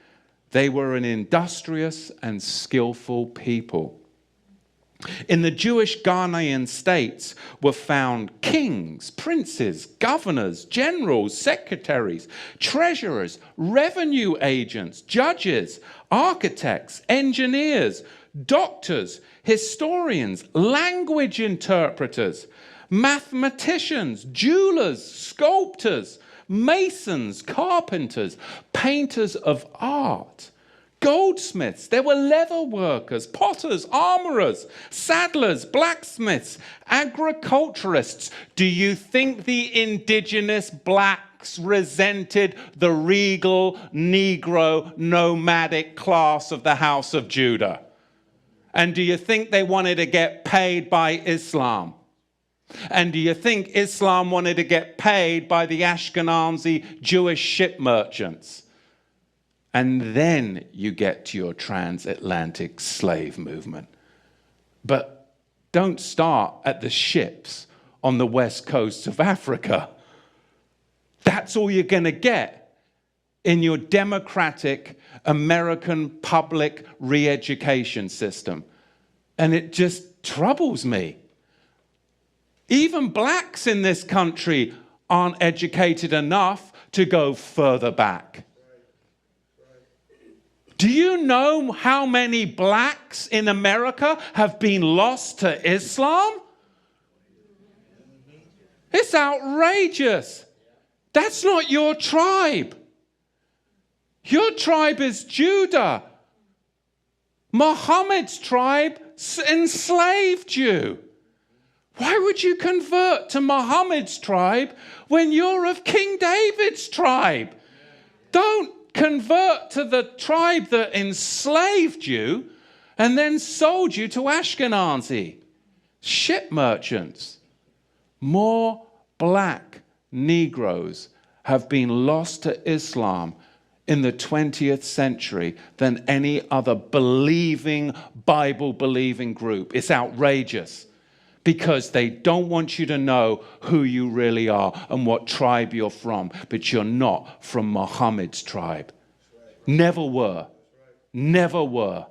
Speaker 2: They were an industrious and skillful people. In the Jewish Ghanaian states were found kings, princes, governors, generals, secretaries, treasurers, revenue agents, judges, architects, engineers, doctors, historians, language interpreters, mathematicians, jewelers, sculptors, masons, carpenters, painters of art, goldsmiths. There were leather workers, potters, armorers, saddlers, blacksmiths, agriculturists. Do you think the indigenous blacks resented the regal, Negro, nomadic class of the House of Judah? And do you think they wanted to get paid by Islam? And do you think Islam wanted to get paid by the Ashkenazi Jewish ship merchants? And then you get to your transatlantic slave movement. But don't start at the ships on the west coast of Africa. That's all you're going to get in your democratic American public re-education system. And it just troubles me. Even blacks in this country aren't educated enough to go further back. Do you know how many blacks in America have been lost to Islam? It's outrageous. That's not your tribe. Your tribe is Judah. Muhammad's tribe enslaved you. Why would you convert to Muhammad's tribe when you're of King David's tribe? Don't convert to the tribe that enslaved you and then sold you to Ashkenazi ship merchants. More black Negroes have been lost to Islam in the 20th century than any other believing, Bible-believing group. It's outrageous. Because they don't want you to know who you really are and what tribe you're from. But you're not from Muhammad's tribe. Never were. Never were.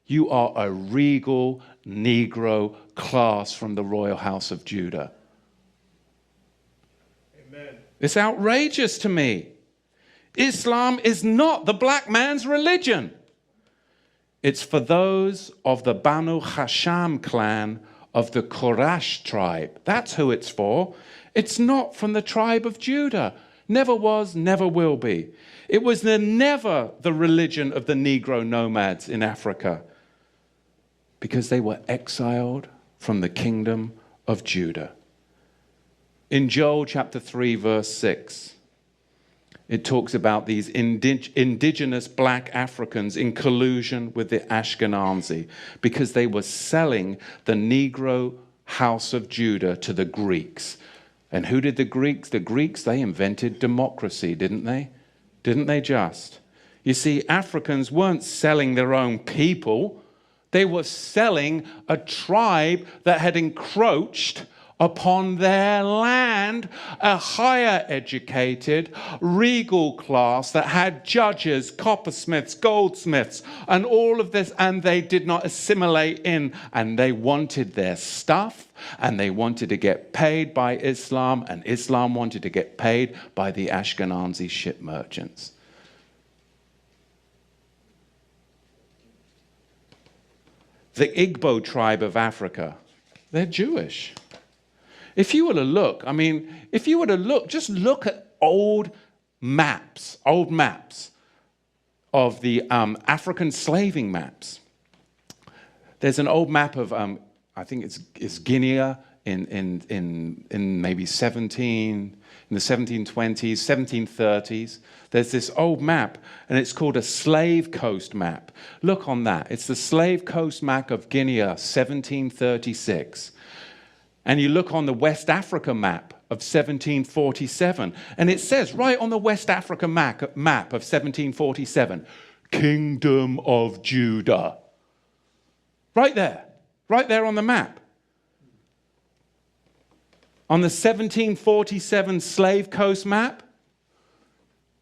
Speaker 2: You are a regal Negro class from the royal house of Judah. Amen. It's outrageous to me. Islam is not the black man's religion. It's for those of the Banu Hasham clan of the Quraysh tribe. That's who it's for. It's not from the tribe of Judah. Never was, never will be. It was never the religion of the Negro nomads in Africa because they were exiled from the kingdom of Judah. In Joel chapter 3, verse 6, it talks about these indigenous black Africans in collusion with the Ashkenazi because they were selling the Negro house of Judah to the Greeks. And who did the Greeks? The Greeks, they invented democracy, didn't they? Didn't they just? You see, Africans weren't selling their own people. They were selling a tribe that had encroached upon their land, a higher educated, regal class that had judges, coppersmiths, goldsmiths, and all of this, and they did not assimilate in, and they wanted their stuff, and they wanted to get paid by Islam, and Islam wanted to get paid by the Ashkenazi ship merchants. The Igbo tribe of Africa, they're Jewish. If you were to look, just look at old maps of the African slaving maps. There's an old map of, I think it's Guinea in maybe in the 1720s, 1730s. There's this old map, and it's called a slave coast map. Look on that. It's the slave coast map of Guinea, 1736. And you look on the West Africa map of 1747, and it says right on the West Africa map of 1747, Kingdom of Judah. Right there on the map. On the 1747 Slave Coast map,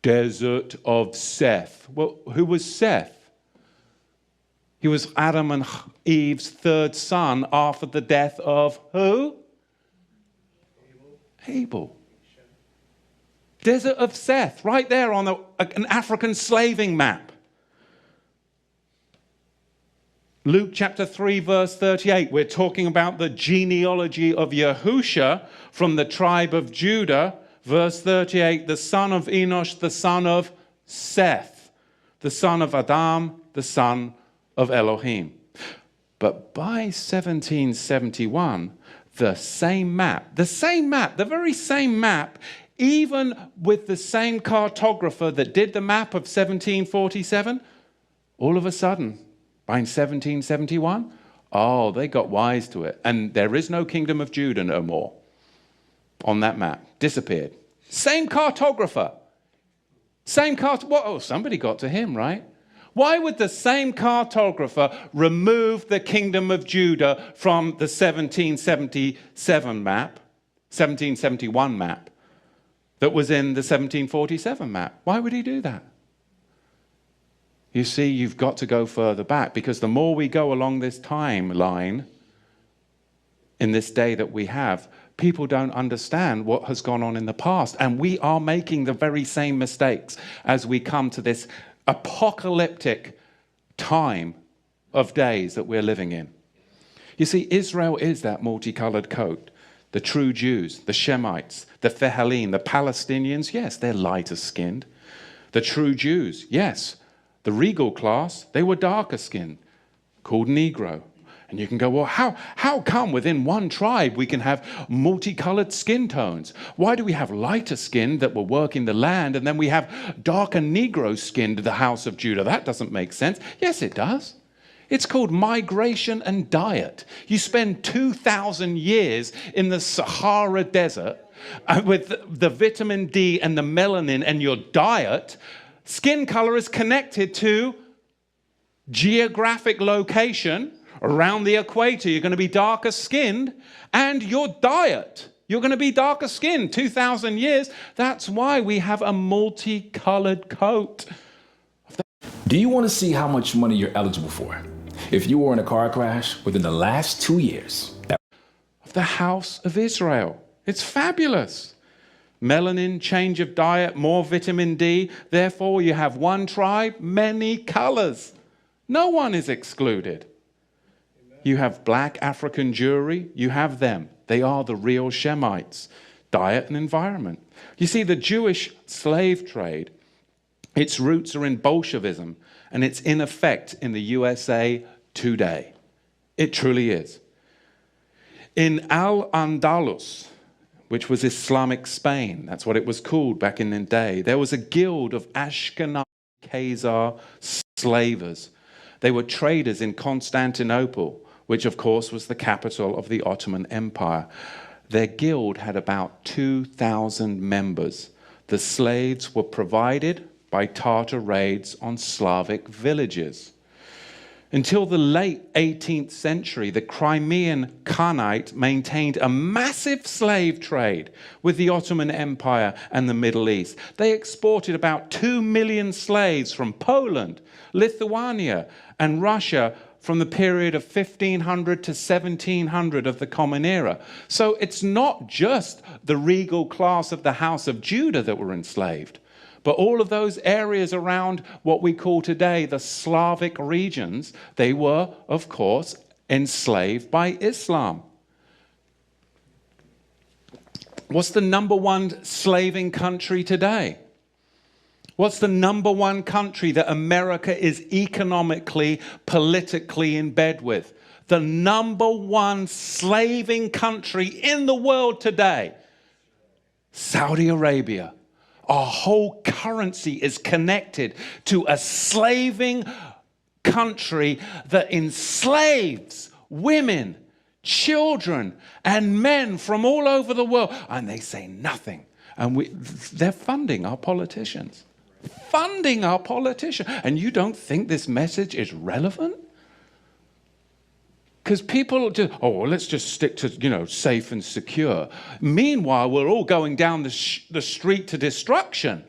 Speaker 2: Desert of Seth. Well, who was Seth? He was Adam and Eve's third son after the death of who? Abel. Desert of Seth, right there on an African slaving map. Luke chapter 3, verse 38, we're talking about the genealogy of Yahusha from the tribe of Judah. Verse 38, the son of Enosh, the son of Seth, the son of Adam, the son of Elohim. But by 1771, the very same map, even with the same cartographer that did the map of 1747, all of a sudden, by 1771, they got wise to it. And there is no kingdom of Judah no more on that map. Disappeared. Same cartographer. Somebody got to him, right? Why would the same cartographer remove the kingdom of Judah from the 1777 map, 1771 map, that was in the 1747 map? Why would he do that? You see, you've got to go further back, because the more we go along this timeline in this day that we have, people don't understand what has gone on in the past. And we are making the very same mistakes as we come to this apocalyptic time of days that we're living in. You see, Israel is that multicolored coat. The true Jews, the Shemites, the Fehalim, the Palestinians, yes, they're lighter skinned. The true Jews, yes. The regal class, they were darker skinned, called Negro. And you can go, well, how come within one tribe we can have multicolored skin tones? Why do we have lighter skinned that were working the land, and then we have darker Negro skinned the house of Judah? That doesn't make sense. Yes, it does. It's called migration and diet. You spend 2,000 years in the Sahara Desert with the vitamin D and the melanin and your diet. Skin color is connected to geographic location around the equator. You're going to be darker skinned, and your diet. You're going to be darker skinned. 2,000 years. That's why we have a multicolored coat.
Speaker 15: Do you want to see how much money you're eligible for if you were in a car crash within the last 2 years?
Speaker 2: Of the house of Israel. It's fabulous. Melanin, change of diet, more vitamin D. Therefore, you have one tribe, many colors. No one is excluded. You have black African Jewry. You have them. They are the real Shemites. Diet and environment. You see, the Jewish slave trade, its roots are in Bolshevism, and it's in effect in the USA today. It truly is. In Al-Andalus, which was Islamic Spain, that's what it was called back in the day, there was a guild of Ashkenazi Khazar slavers. They were traders in Constantinople, which of course was the capital of the Ottoman Empire. Their guild had about 2,000 members. The slaves were provided by Tartar raids on Slavic villages. Until the late 18th century, the Crimean Khanate maintained a massive slave trade with the Ottoman Empire and the Middle East. They exported about 2 million slaves from Poland, Lithuania, and Russia from the period of 1500 to 1700 of the Common Era. So it's not just the regal class of the House of Judah that were enslaved, but all of those areas around what we call today the Slavic regions, they were, of course, enslaved by Islam. What's the number one slaving country today? What's the number one country that America is economically, politically in bed with? The number one slaving country in the world today, Saudi Arabia. Our whole currency is connected to a slaving country that enslaves women, children, and men from all over the world. And they say nothing. And they're funding our politicians. Funding our politicians. And you don't think this message is relevant? Because people just, oh, well, let's just stick to, safe and secure. Meanwhile, we're all going down the street to destruction.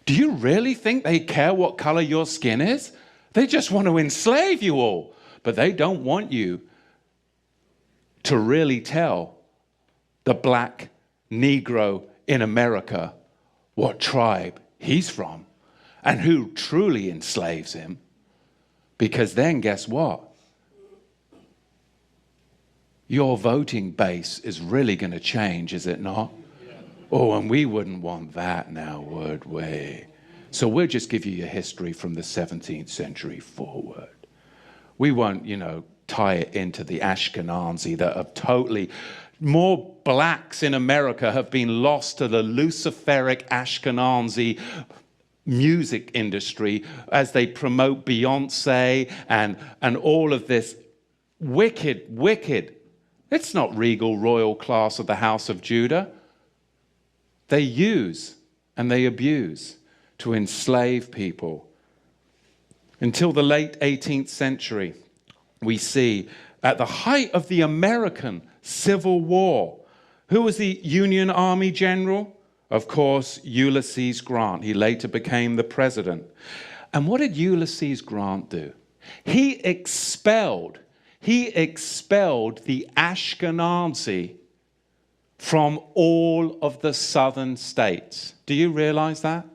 Speaker 2: Do you really think they care what color your skin is? They just want to enslave you all. But they don't want you to really tell the black Negro in America what tribe he's from and who truly enslaves him. Because then guess what? Your voting base is really going to change, is it not? Oh, and we wouldn't want that now, would we? So we'll just give you your history from the 17th century forward. We won't, tie it into the Ashkenazi that have totally... More blacks in America have been lost to the Luciferic Ashkenazi music industry as they promote Beyonce and all of this wicked. It's not regal royal class of the House of Judah. They use and they abuse to enslave people. Until the late 18th century, we see at the height of the American Civil War, who was the Union Army general? Of course, Ulysses Grant. He later became the president. And what did Ulysses Grant do? He expelled the Ashkenazi from all of the southern states. Do you realize that?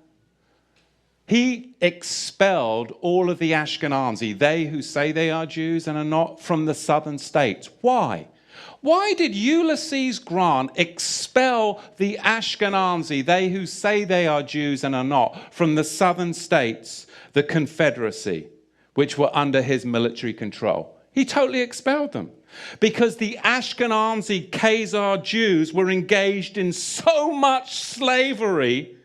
Speaker 2: He expelled all of the Ashkenazi, they who say they are Jews and are not, from the southern states. Why? Why did Ulysses Grant expel the Ashkenazi, they who say they are Jews and are not, from the southern states, the Confederacy, which were under his military control? He totally expelled them. Because the Ashkenazi Khazar Jews were engaged in so much slavery,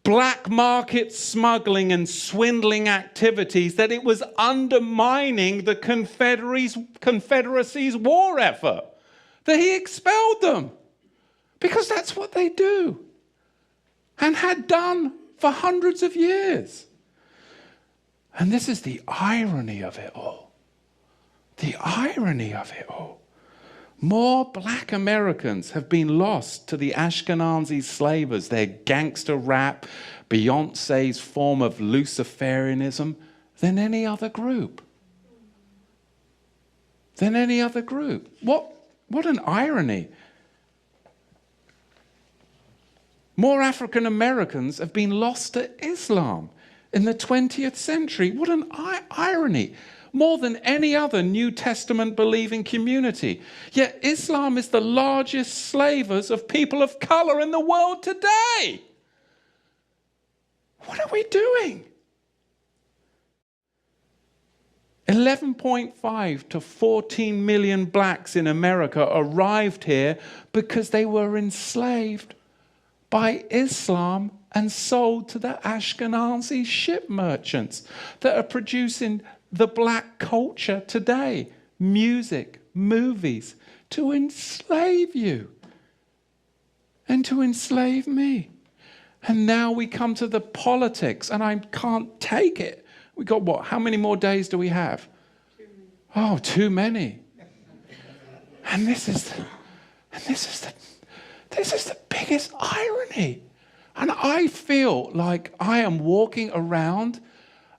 Speaker 2: black market smuggling and swindling activities that it was undermining the Confederacy's war effort, that he expelled them. Because that's what they do and had done for hundreds of years. And this is the irony of it all. The irony of it all. More black Americans have been lost to the Ashkenazi slavers, their gangster rap, Beyonce's form of Luciferianism, than any other group. What an irony. More African Americans have been lost to Islam in the 20th century. What an irony. More than any other New Testament believing community. Yet Islam is the largest slavers of people of color in the world today. What are we doing? 11.5 to 14 million blacks in America arrived here because they were enslaved by Islam and sold to the Ashkenazi ship merchants that are producing the black culture today, music, movies, to enslave you and to enslave me. And now we come to the politics, and I can't take it. We got what? How many more days do we have? Oh, too many. And this is the biggest irony. And I feel like I am walking around,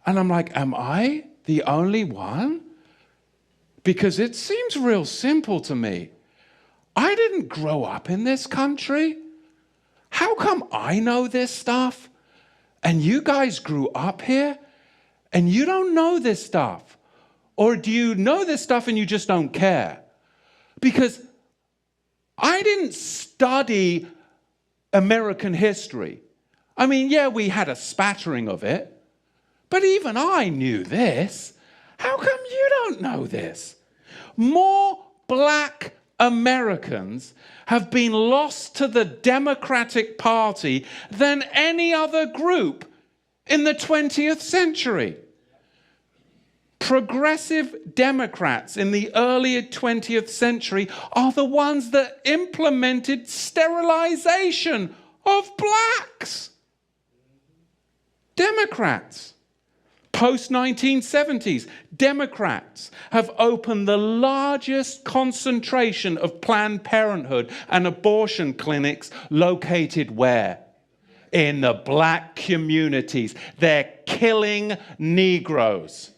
Speaker 2: and I'm like, am I the only one? Because it seems real simple to me. I didn't grow up in this country. How come I know this stuff? And you guys grew up here and you don't know this stuff? Or do you know this stuff and you just don't care? Because I didn't study American history. I mean, yeah, we had a spattering of it, but even I knew this. How come you don't know this? More black Americans have been lost to the Democratic Party than any other group in the 20th century. Progressive Democrats in the early 20th century are the ones that implemented sterilization of blacks. Democrats. Post-1970s, Democrats have opened the largest concentration of Planned Parenthood and abortion clinics located where? In the black communities. They're killing Negroes.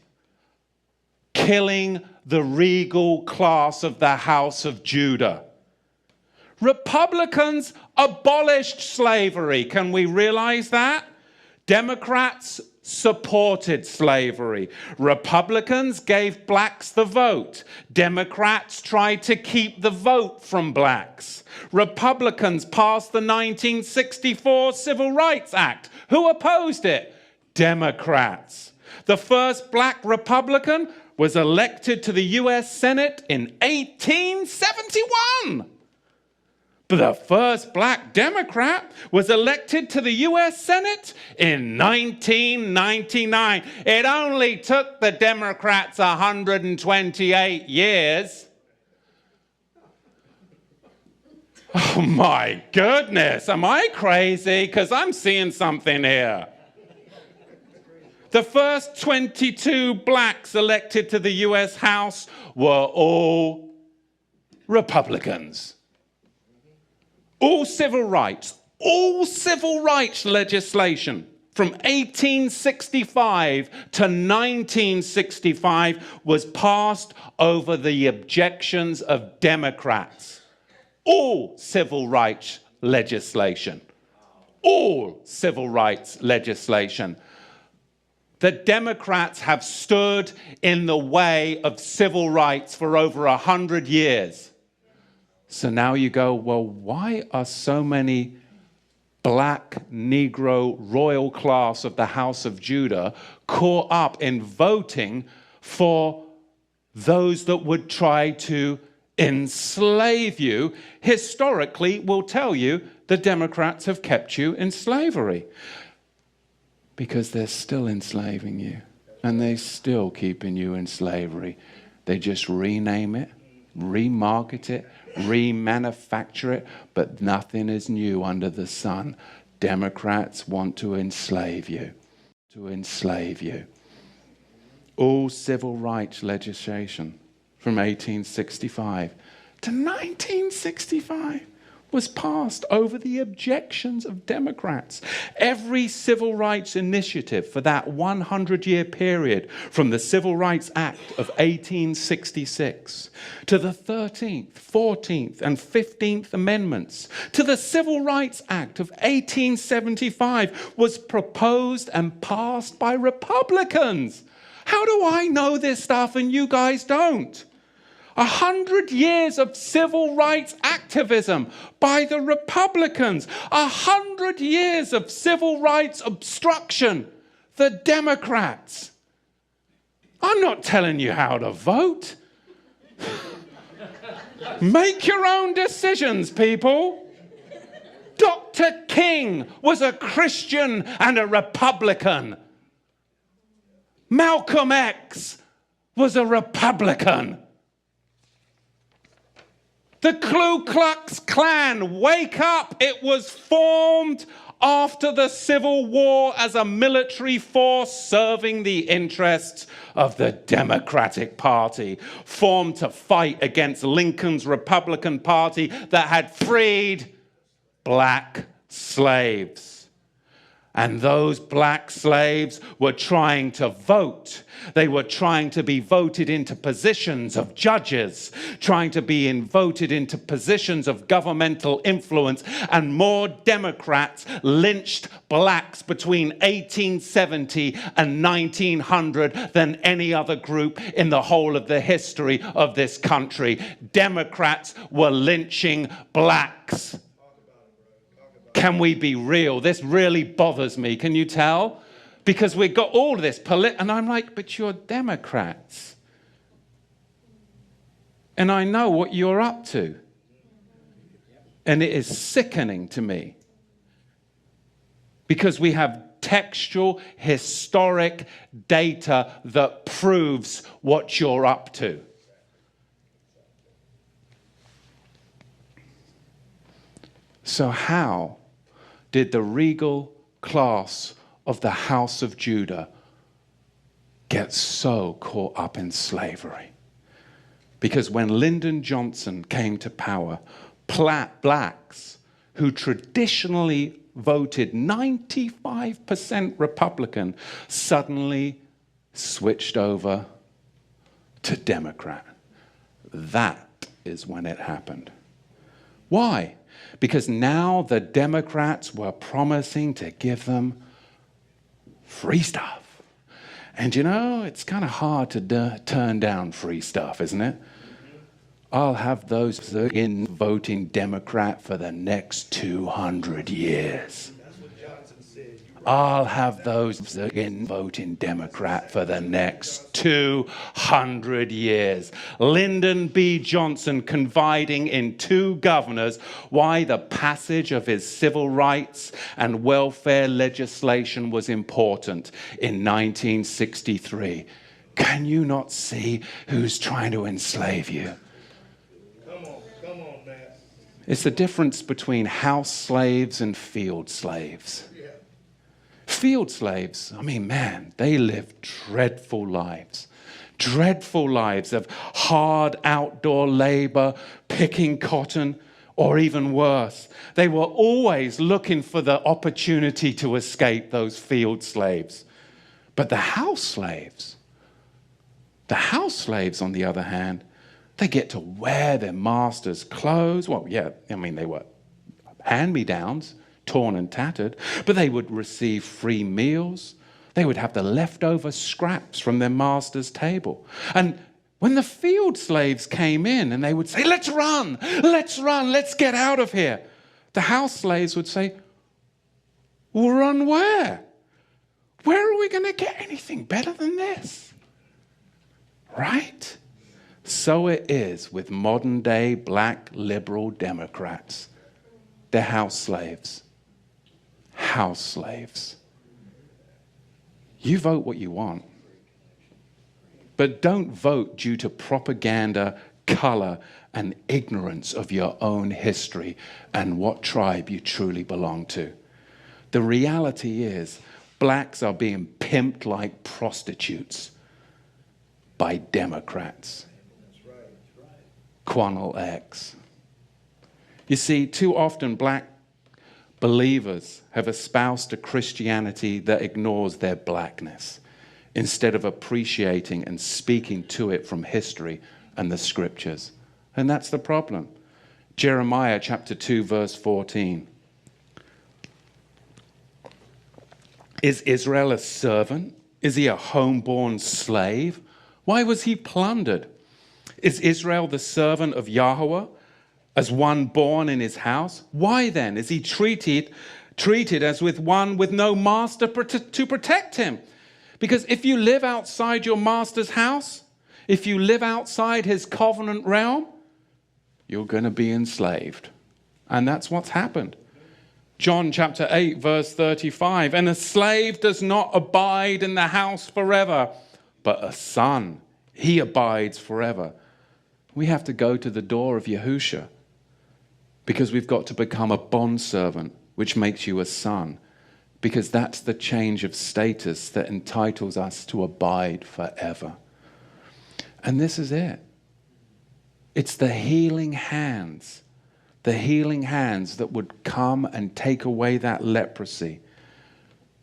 Speaker 2: Killing the regal class of the House of Judah. Republicans abolished slavery. Can we realize that? Democrats supported slavery. Republicans gave blacks the vote. Democrats tried to keep the vote from blacks. Republicans passed the 1964 Civil Rights Act. Who opposed it? Democrats. The first black Republican was elected to the US Senate in 1871. But the first black Democrat was elected to the US Senate in 1999. It only took the Democrats 128 years. Oh my goodness, am I crazy? Because I'm seeing something here. The first 22 blacks elected to the US House were all Republicans. All civil rights legislation from 1865 to 1965 was passed over the objections of Democrats. All civil rights legislation. All civil rights legislation. The Democrats have stood in the way of civil rights for over 100 years. So now you go, well, why are so many black Negro royal class of the House of Judah caught up in voting for those that would try to enslave you? Historically, we'll tell you the Democrats have kept you in slavery because they're still enslaving you and they're still keeping you in slavery. They just rename it, remarket it, remanufacture it, but nothing is new under the sun. Democrats want to enslave you. To enslave you. All civil rights legislation from 1865 to 1965 was passed over the objections of Democrats. Every civil rights initiative for that 100-year period, from the Civil Rights Act of 1866 to the 13th, 14th, and 15th Amendments, to the Civil Rights Act of 1875, was proposed and passed by Republicans. How do I know this stuff and you guys don't? 100 years of civil rights activism by the Republicans. 100 years of civil rights obstruction, the Democrats. I'm not telling you how to vote. Make your own decisions, people. Dr. King was a Christian and a Republican. Malcolm X was a Republican. The Ku Klux Klan, wake up! It was formed after the Civil War as a military force serving the interests of the Democratic Party, formed to fight against Lincoln's Republican Party that had freed black slaves. And those black slaves were trying to vote. They were trying to be voted into positions of judges, trying to be voted into positions of governmental influence. And more Democrats lynched blacks between 1870 and 1900 than any other group in the whole of the history of this country. Democrats were lynching blacks. Can we be real? This really bothers me. Can you tell? Because we've got all this and I'm like, but you're Democrats. And I know what you're up to. And it is sickening to me. Because we have textual, historic data that proves what you're up to. So how did the regal class of the House of Judah get so caught up in slavery? Because when Lyndon Johnson came to power, blacks who traditionally voted 95% Republican suddenly switched over to Democrat. That is when it happened. Why? Because now the Democrats were promising to give them free stuff. And you know, it's kind of hard to turn down free stuff, isn't it? I'll have those in voting Democrat for the next 200 years. I'll have those in voting Democrat for the next 200 years. Lyndon B. Johnson confiding in two governors why the passage of his civil rights and welfare legislation was important in 1963. Can you not see who's trying to enslave you?
Speaker 6: Come on, man.
Speaker 2: It's the difference between house slaves and field slaves. Field slaves, I mean, man, they lived dreadful lives. Dreadful lives of hard outdoor labor, picking cotton, or even worse. They were always looking for the opportunity to escape, those field slaves. But the house slaves, on the other hand, they get to wear their master's clothes. Well, yeah, I mean, they were hand-me-downs, torn and tattered, but they would receive free meals. They would have the leftover scraps from their master's table. And when the field slaves came in and they would say, let's run, let's get out of here, the house slaves would say, well, run where? Where are we going to get anything better than this? Right? So it is with modern day black liberal Democrats. They're house slaves. House slaves. You vote what you want, but don't vote due to propaganda, color, and ignorance of your own history and what tribe you truly belong to. The reality is, blacks are being pimped like prostitutes by Democrats. Quanal X. You see, too often black believers have espoused a Christianity that ignores their blackness instead of appreciating and speaking to it from history and the scriptures. And that's the problem. Jeremiah chapter 2, verse 14. Is Israel a servant? Is he a homeborn slave? Why was he plundered? Is Israel the servant of Yahweh, as one born in his house? Why then is he treated as with one with no master to protect him? Because if you live outside your master's house, if you live outside his covenant realm, you're going to be enslaved. And that's what's happened. John chapter 8, verse 35, and a slave does not abide in the house forever, but a son, he abides forever. We have to go to the door of Yahusha because we've got to become a bondservant, which makes you a son, because that's the change of status that entitles us to abide forever. And this is it. It's the healing hands that would come and take away that leprosy,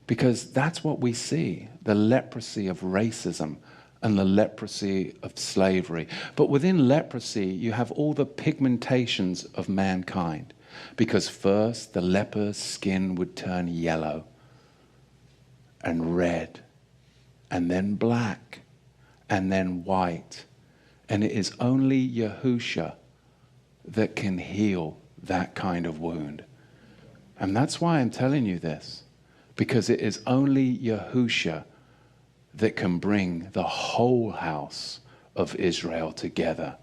Speaker 2: because that's what we see, the leprosy of racism and the leprosy of slavery. But within leprosy, you have all the pigmentations of mankind, because first the leper's skin would turn yellow and red, and then black, and then white. And it is only Yahusha that can heal that kind of wound. And that's why I'm telling you this, because it is only Yahusha that can bring the whole house of Israel together.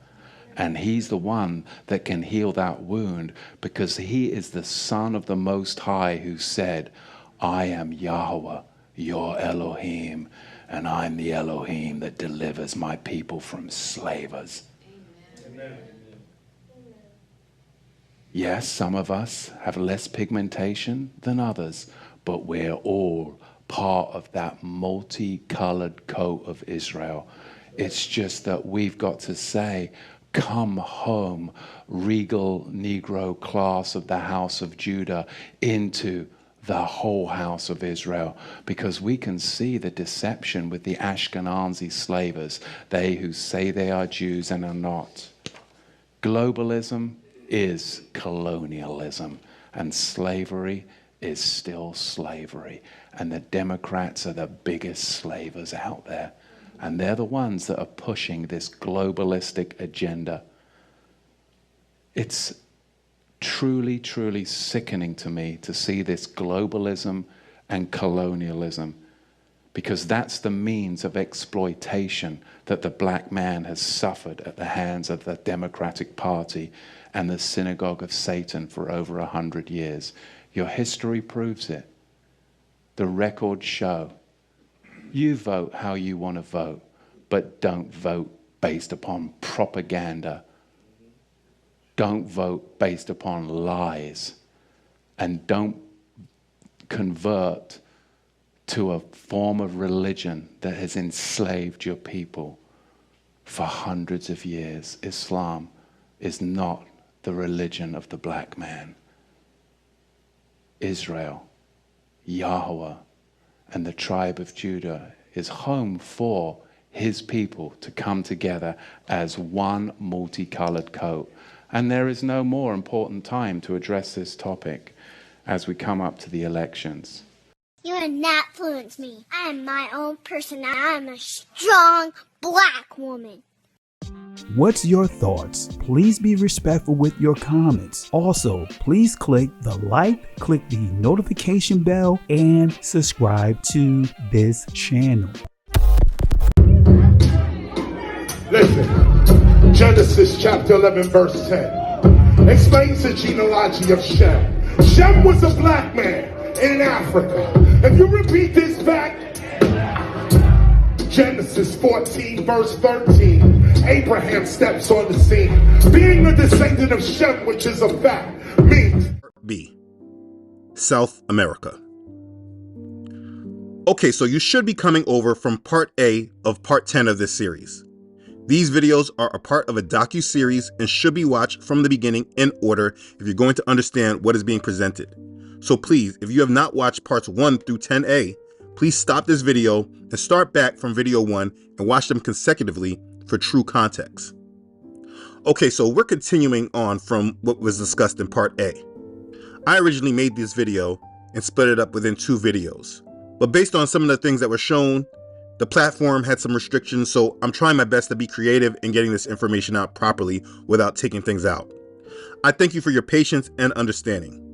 Speaker 2: And he's the one that can heal that wound, because he is the Son of the Most High who said, I am Yahweh, your Elohim, and I'm the Elohim that delivers my people from slavers. Amen. Yes, some of us have less pigmentation than others, but we're all part of that multicolored coat of Israel. It's just that we've got to say, come home, regal Negro class of the house of Judah, into the whole house of Israel, because we can see the deception with the Ashkenazi slavers, they who say they are Jews and are not. Globalism is colonialism, and slavery is still slavery, and the Democrats are the biggest slavers out there, and they're the ones that are pushing this globalistic agenda. It's truly, truly sickening to me to see this globalism and colonialism, because that's the means of exploitation that the black man has suffered at the hands of the Democratic Party and the synagogue of Satan for over 100 years. Your history proves it. The records show. You vote how you want to vote, but don't vote based upon propaganda. Don't vote based upon lies, and don't convert to a form of religion that has enslaved your people for hundreds of years. Islam is not the religion of the black man. Israel, Yahweh, and the tribe of Judah is home for his people to come together as one multicolored coat. And there is no more important time to address this topic as we come up to the elections.
Speaker 16: You will not influence me. I am my own person. I am a strong black woman.
Speaker 17: What's your thoughts? Please be respectful with your comments. Also, please click the like, click the notification bell, and subscribe to this channel.
Speaker 18: Listen, Genesis chapter 11 verse 10 explains the genealogy of Shem. Shem was a black man in Africa. If you repeat this back, Genesis 14 verse 13, Abraham steps on the scene. Being a descendant of Shem, which is a fact, means
Speaker 19: B. South America. Okay, so you should be coming over from part A of part 10 of this series. These videos are a part of a docu-series and should be watched from the beginning in order if you're going to understand what is being presented. So please, if you have not watched parts 1 through 10A, please stop this video and start back from video 1 and watch them consecutively for true context. Okay, so we're continuing on from what was discussed in part A. I originally made this video and split it up within 2 videos, but based on some of the things that were shown, the platform had some restrictions, so I'm trying my best to be creative in getting this information out properly without taking things out. I thank you for your patience and understanding.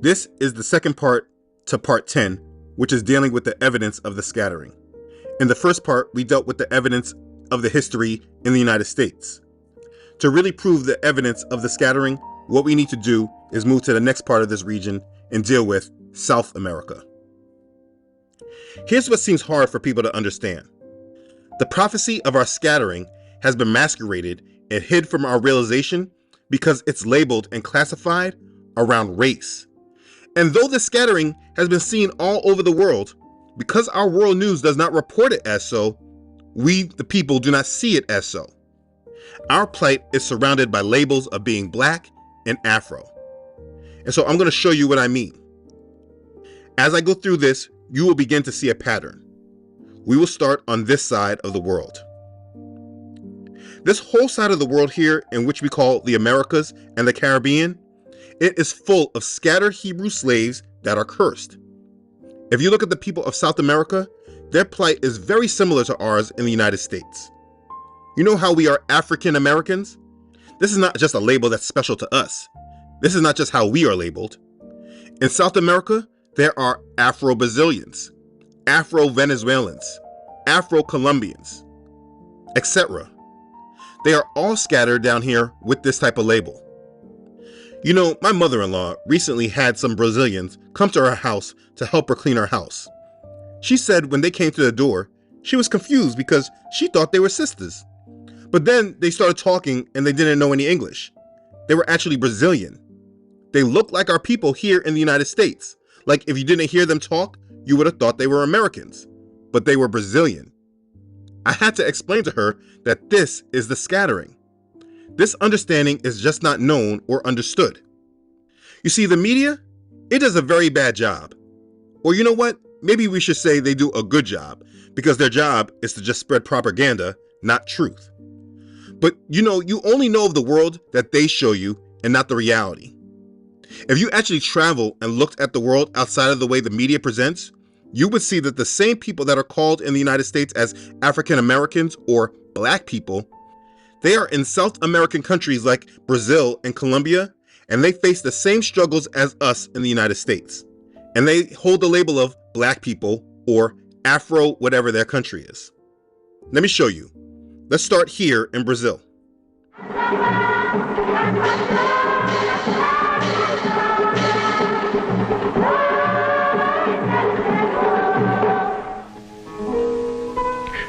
Speaker 19: This is the second part to part 10, which is dealing with the evidence of the scattering. In the first part, we dealt with the evidence of the history in the United States. To really prove the evidence of the scattering, what we need to do is move to the next part of this region and deal with South America. Here's what seems hard for people to understand. The prophecy of our scattering has been masqueraded and hid from our realization because it's labeled and classified around race. And though the scattering has been seen all over the world, because our world news does not report it as so, we, the people, do not see it as so. Our plight is surrounded by labels of being black and Afro. And so I'm going to show you what I mean. As I go through this, you will begin to see a pattern. We will start on this side of the world. This whole side of the world here, in which we call the Americas and the Caribbean, it is full of scattered Hebrew slaves that are cursed. If you look at the people of South America, their plight is very similar to ours in the United States. You know how we are African Americans? This is not just a label that's special to us. This is not just how we are labeled. In South America, there are Afro-Brazilians, Afro-Venezuelans, Afro-Colombians, etc. They are all scattered down here with this type of label. You know, my mother-in-law recently had some Brazilians come to her house to help her clean her house. She said when they came to the door, she was confused because she thought they were sisters. But then they started talking and they didn't know any English. They were actually Brazilian. They look like our people here in the United States. Like if you didn't hear them talk, you would have thought they were Americans. But they were Brazilian. I had to explain to her that this is the scattering. This understanding is just not known or understood. You see, the media, it does a very bad job. Or you know what? Maybe we should say they do a good job, because their job is to just spread propaganda, not truth. But you know, you only know of the world that they show you and not the reality. If you actually travel and looked at the world outside of the way the media presents, you would see that the same people that are called in the United States as African Americans or Black people, they are in South American countries like Brazil and Colombia, and they face the same struggles as us in the United States. And they hold the label of Black people or Afro whatever their country is. Let me show you. Let's start here in Brazil.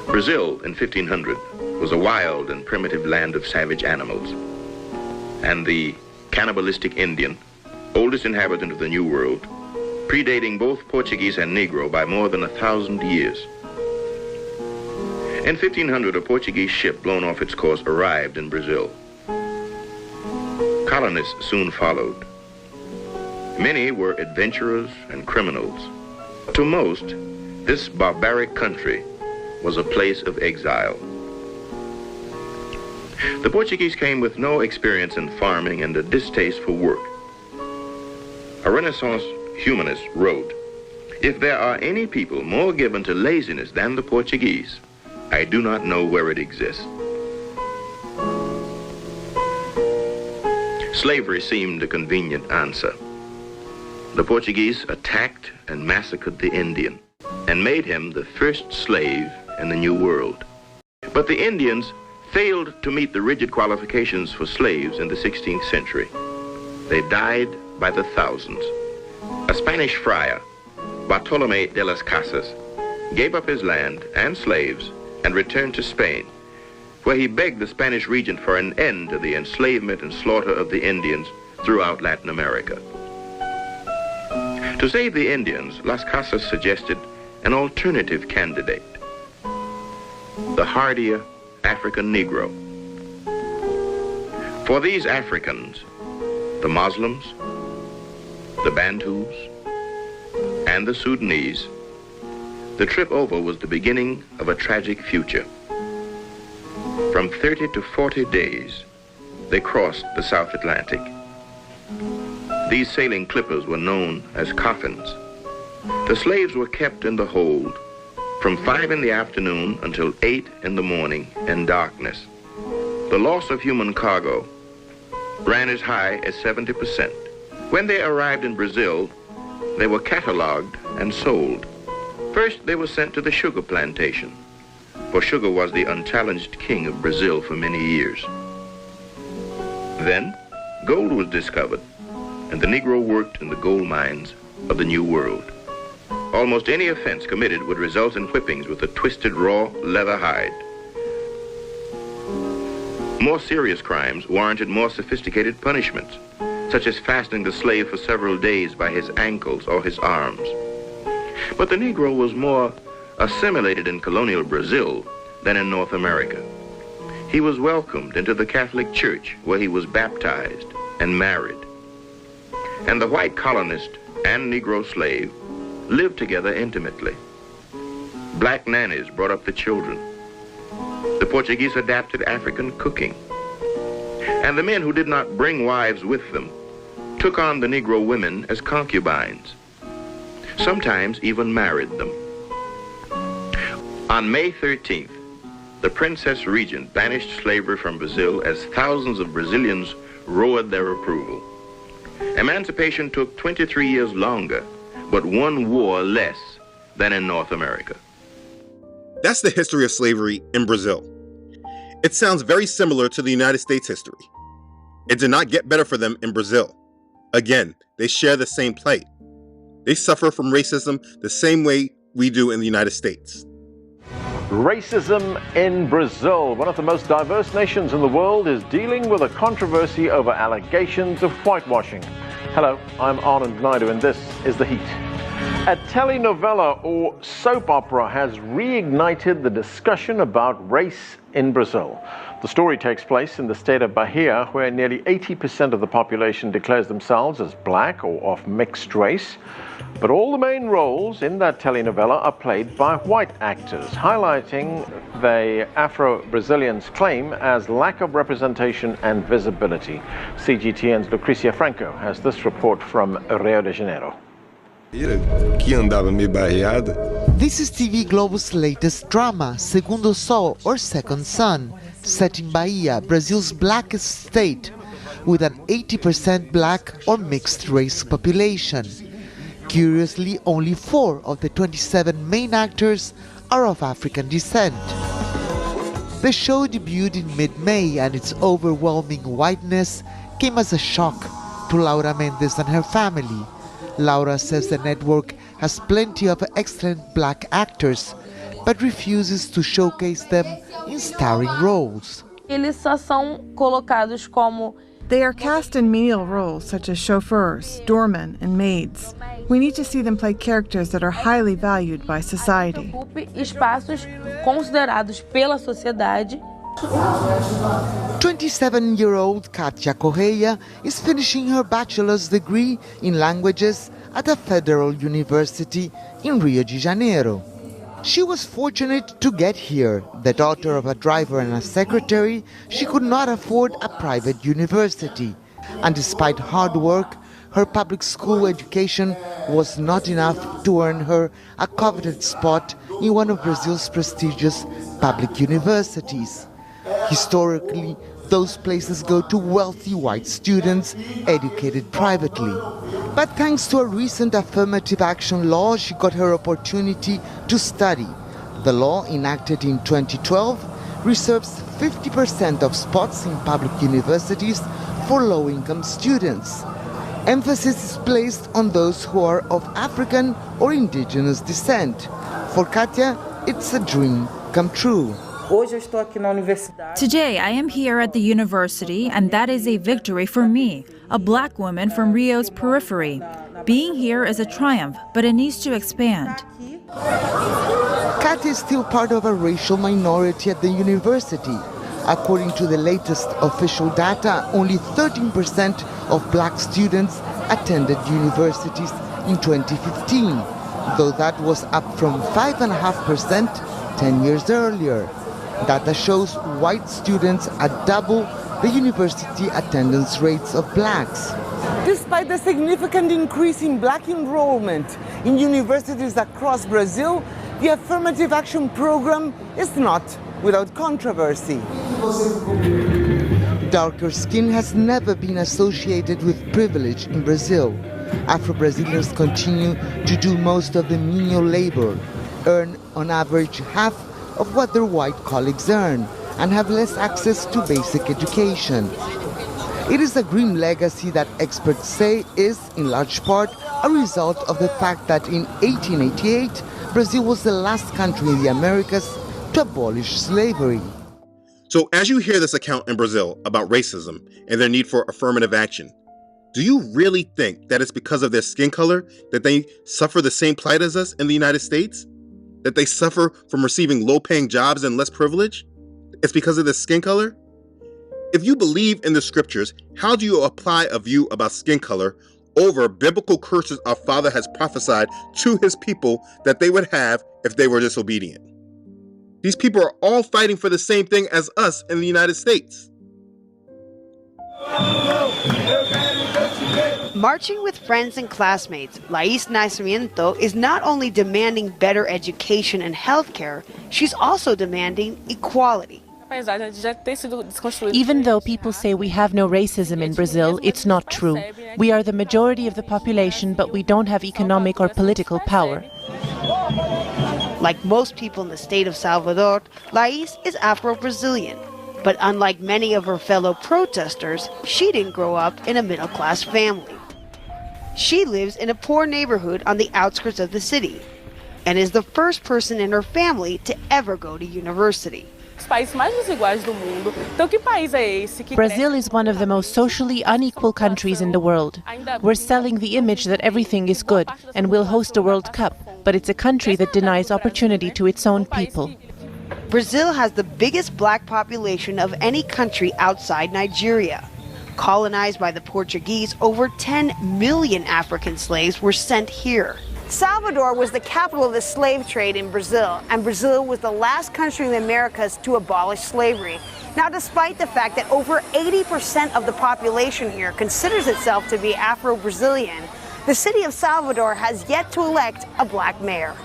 Speaker 20: Brazil in 1500 was a wild and primitive land of savage animals. And the cannibalistic Indian, oldest inhabitant of the New World, predating both Portuguese and Negro by more than 1,000 years. In 1500, a Portuguese ship blown off its course arrived in Brazil. Colonists soon followed. Many were adventurers and criminals. To most, this barbaric country was a place of exile. The Portuguese came with no experience in farming and a distaste for work. A Renaissance humanist wrote, "If there are any people more given to laziness than the Portuguese, I do not know where it exists." Slavery seemed a convenient answer. The Portuguese attacked and massacred the Indian and made him the first slave in the New World. But the Indians failed to meet the rigid qualifications for slaves in the 16th century. They died by the thousands. A Spanish friar, Bartolomé de las Casas, gave up his land and slaves and returned to Spain, where he begged the Spanish regent for an end to the enslavement and slaughter of the Indians throughout Latin America. To save the Indians, Las Casas suggested an alternative candidate, the hardier African Negro. For these Africans, the Muslims, the Bantus, and the Sudanese, the trip over was the beginning of a tragic future. From 30 to 40 days, they crossed the South Atlantic. These sailing clippers were known as coffins. The slaves were kept in the hold from 5 in the afternoon until 8 in the morning in darkness. The loss of human cargo ran as high as 70%. When they arrived in Brazil, they were cataloged and sold. First, they were sent to the sugar plantation, for sugar was the unchallenged king of Brazil for many years. Then, gold was discovered, and the Negro worked in the gold mines of the New World. Almost any offense committed would result in whippings with a twisted raw leather hide. More serious crimes warranted more sophisticated punishments, such as fastening the slave for several days by his ankles or his arms. But the Negro was more assimilated in colonial Brazil than in North America. He was welcomed into the Catholic Church, where he was baptized and married. And the white colonist and Negro slave lived together intimately. Black nannies brought up the children. The Portuguese adapted African cooking. And the men who did not bring wives with them took on the Negro women as concubines, sometimes even married them. On May 13th, the Princess Regent banished slavery from Brazil as thousands of Brazilians roared their approval. emancipation took 23 years longer, but one war less than in North America.
Speaker 19: That's the history of slavery in Brazil. It sounds very similar to the United States history. It did not get better for them in Brazil. Again, they share the same plight. They suffer from racism the same way we do in the United States.
Speaker 21: Racism in Brazil, one of the most diverse nations in the world, is dealing with a controversy over allegations of whitewashing. Hello, I'm Anand Naidu, and this is The Heat. A telenovela or soap opera has reignited the discussion about race in Brazil. The story takes place in the state of Bahia, where nearly 80% of the population declares themselves as black or of mixed race. But all the main roles in that telenovela are played by white actors, highlighting the Afro-Brazilians' claim as lack of representation and visibility. CGTN's Lucrecia Franco has this report from Rio de Janeiro.
Speaker 22: This is TV Globo's latest drama, Segundo Sol or Second Sun, set in Bahia, Brazil's blackest state, with an 80% black or mixed race population. Curiously, only 4 of the 27 main actors are of African descent. The show debuted in mid-May, and its overwhelming whiteness came as a shock to Laura Mendes and her family. Laura says the network has plenty of excellent black actors, but refuses to showcase them in starring roles.
Speaker 23: Eles só são colocados como
Speaker 24: They are cast in menial roles such as chauffeurs, doormen, and maids. We need to see them play characters that are highly valued by society.
Speaker 23: espaços considerados pela sociedade.
Speaker 22: 27-year-old Katia Correia is finishing her bachelor's degree in languages at a federal university in Rio de Janeiro. She was fortunate to get here. The daughter of a driver and a secretary, she could not afford a private university. And despite hard work, her public school education was not enough to earn her a coveted spot in one of Brazil's prestigious public universities. Historically, those places go to wealthy white students educated privately. But thanks to a recent affirmative action law, she got her opportunity to study. The law, enacted in 2012, reserves 50% of spots in public universities for low-income students. Emphasis is placed on those who are of African or indigenous descent. For Katia, it's a dream come true.
Speaker 25: Today, I am here at the university, and that is a victory for me, a black woman from Rio's periphery. Being here is a triumph, but it needs to expand.
Speaker 22: Katia is still part of a racial minority at the university. According to the latest official data, only 13% of black students attended universities in 2015, though that was up from 5.5% 10 years earlier. Data shows white students are double the university attendance rates of blacks. Despite the significant increase in black enrollment in universities across Brazil, the affirmative action program is not without controversy. Darker skin has never been associated with privilege in Brazil. Afro-Brazilians continue to do most of the menial labor, earn on average half of what their white colleagues earn, and have less access to basic education. It is a grim legacy that experts say is, in large part, a result of the fact that in 1888, Brazil was the last country in the Americas to abolish slavery.
Speaker 19: So as you hear this account in Brazil about racism and their need for affirmative action, do you really think that it's because of their skin color that they suffer the same plight as us in the United States? That they suffer from receiving low-paying jobs and less privilege? It's because of their skin color? If you believe in the scriptures, how do you apply a view about skin color over biblical curses our Father has prophesied to his people that they would have if they were disobedient? These people are all fighting for the same thing as us in the United States.
Speaker 26: Marching with friends and classmates, Lais Nascimento is not only demanding better education and health care, she's also demanding equality.
Speaker 1: Even though people say we have no racism in Brazil, it's not true. We are the majority of the population, but we don't have economic or political power.
Speaker 26: Like most people in the state of Salvador, Laís is Afro-Brazilian. But unlike many of her fellow protesters, she didn't grow up in a middle-class family. She lives in a poor neighborhood on the outskirts of the city and is the first person in her family to ever go to university.
Speaker 1: Brazil is one of the most socially unequal countries in the world. We're selling the image that everything is good and we'll host a World Cup, but it's a country that denies opportunity to its own people.
Speaker 26: Brazil has the biggest black population of any country outside Nigeria. Colonized by the Portuguese, over 10 million African slaves were sent here. Salvador was the capital of the slave trade in Brazil, and Brazil was the last country in the Americas to abolish slavery. Now, despite the fact that over 80% of the population here considers itself to be Afro-Brazilian, the city of Salvador has yet to elect a black mayor.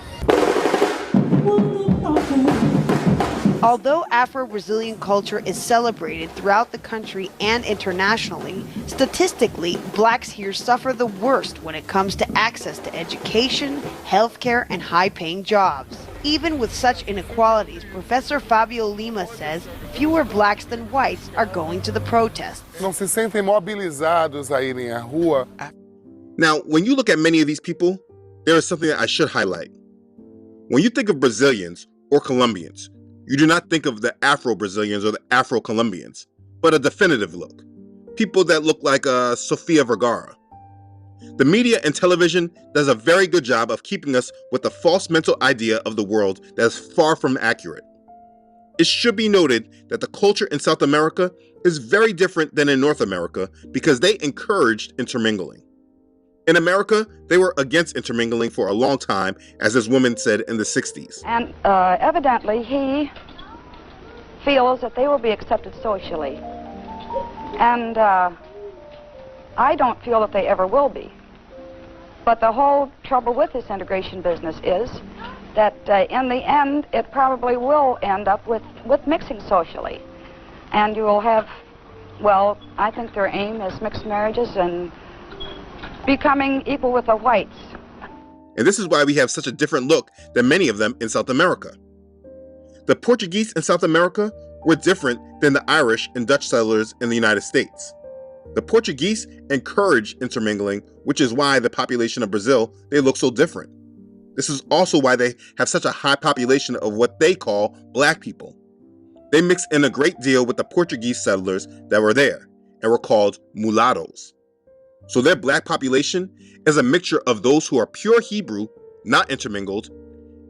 Speaker 26: Although Afro-Brazilian culture is celebrated throughout the country and internationally, statistically, blacks here suffer the worst when it comes to access to education, healthcare, and high-paying jobs. Even with such inequalities, Professor Fabio Lima says fewer blacks than whites are going to the protests.
Speaker 18: Não se sentem mobilizados a irem à rua.
Speaker 19: Now, when you look at many of these people, there is something that I should highlight. When you think of Brazilians or Colombians, you do not think of the Afro-Brazilians or the Afro-Colombians, but a definitive look. People that look like Sofia Vergara. The media and television does a very good job of keeping us with a false mental idea of the world that is far from accurate. It should be noted that the culture in South America is very different than in North America because they encouraged intermingling. In America, they were against intermingling for a long time, as this woman said in the 60s.
Speaker 3: And evidently he feels that they will be accepted socially. And I don't feel that they ever will be. But the whole trouble with this integration business is that in the end, it probably will end up with mixing socially. And you will have, well, I think their aim is mixed marriages and becoming equal with the whites.
Speaker 19: And this is why we have such a different look than many of them in South America. The Portuguese in South America were different than the Irish and Dutch settlers in the United States. The Portuguese encouraged intermingling, which is why the population of Brazil, they look so different. This is also why they have such a high population of what they call black people. They mix in a great deal with the Portuguese settlers that were there and were called mulattoes. So their black population is a mixture of those who are pure Hebrew, not intermingled,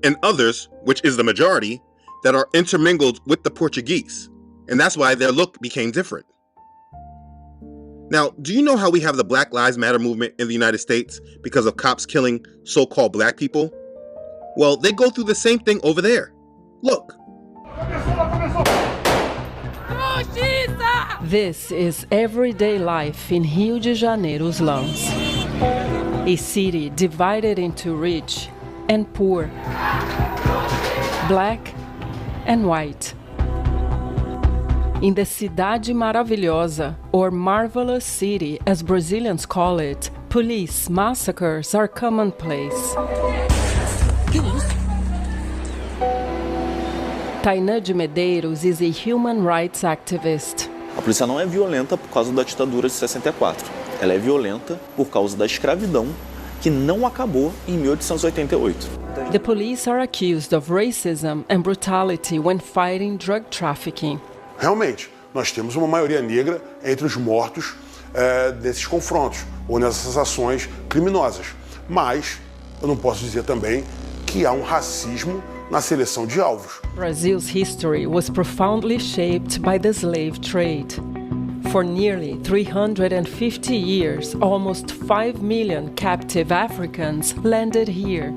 Speaker 19: and others, which is the majority, that are intermingled with the Portuguese. And that's why their look became different. Now, do you know how we have the Black Lives Matter movement in the United States because of cops killing so-called black people? Well, they go through the same thing over there. Look.
Speaker 4: This is everyday life in Rio de Janeiro's slums. A city divided into rich and poor, black and white. In the Cidade Maravilhosa, or Marvelous City as Brazilians call it, police massacres are commonplace. Tainá de Medeiros is a human rights activist.
Speaker 5: A polícia não é violenta por causa da ditadura de 64. Ela é violenta por causa da escravidão que não acabou em 1888.
Speaker 4: The police are accused of racism and brutality when fighting drug trafficking.
Speaker 7: Realmente, nós temos uma maioria negra entre os mortos desses confrontos ou nessas ações criminosas. Mas eu não posso dizer também que há um racismo na seleção de alvos.
Speaker 4: Brazil's history was profoundly shaped by the slave trade. For nearly 350 years, almost 5 million captive Africans landed here.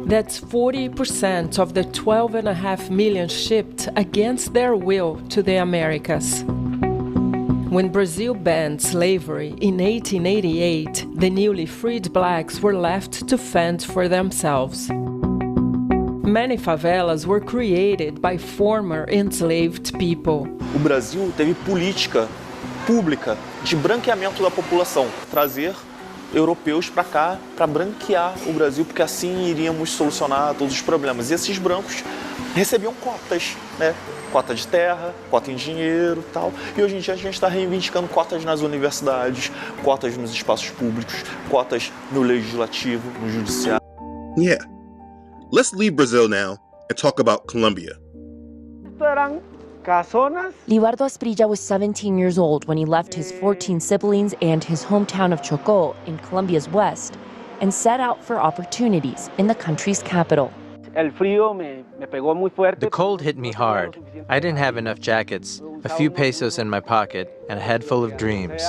Speaker 4: That's 40% of the 12.5 million shipped against their will to the Americas. When Brazil banned slavery in 1888, the newly freed blacks were left to fend for themselves. Many favelas were created by former enslaved people.
Speaker 5: O Brasil teve política pública de branqueamento da população, trazer europeus para cá para branquear o Brasil, porque assim iríamos solucionar todos os problemas. E esses brancos recebiam cotas, né? Cota de terra, cota em dinheiro e tal. E hoje em dia a gente está reivindicando cotas nas universidades, cotas nos espaços públicos, cotas no legislativo, no judiciário.
Speaker 19: Yeah. Let's leave Brazil now and talk about Colombia.
Speaker 8: Libardo Asprilla was 17 years old when he left his 14 siblings and his hometown of Chocó in Colombia's west and set out for opportunities in the country's capital.
Speaker 9: The cold hit me hard. I didn't have enough jackets, a few pesos in my pocket, and a head full of dreams.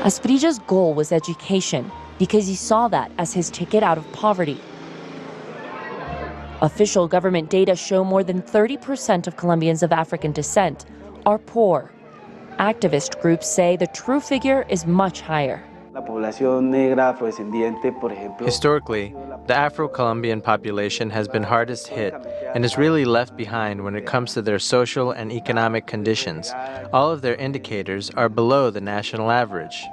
Speaker 8: Asprilla's goal was education because he saw that as his ticket out of poverty. Official government data show more than 30% of Colombians of African descent are poor. Activist groups say the true figure is much higher.
Speaker 9: Historically, the Afro-Colombian population has been hardest hit and is really left behind when it comes to their social and economic conditions. All of their indicators are below the national average.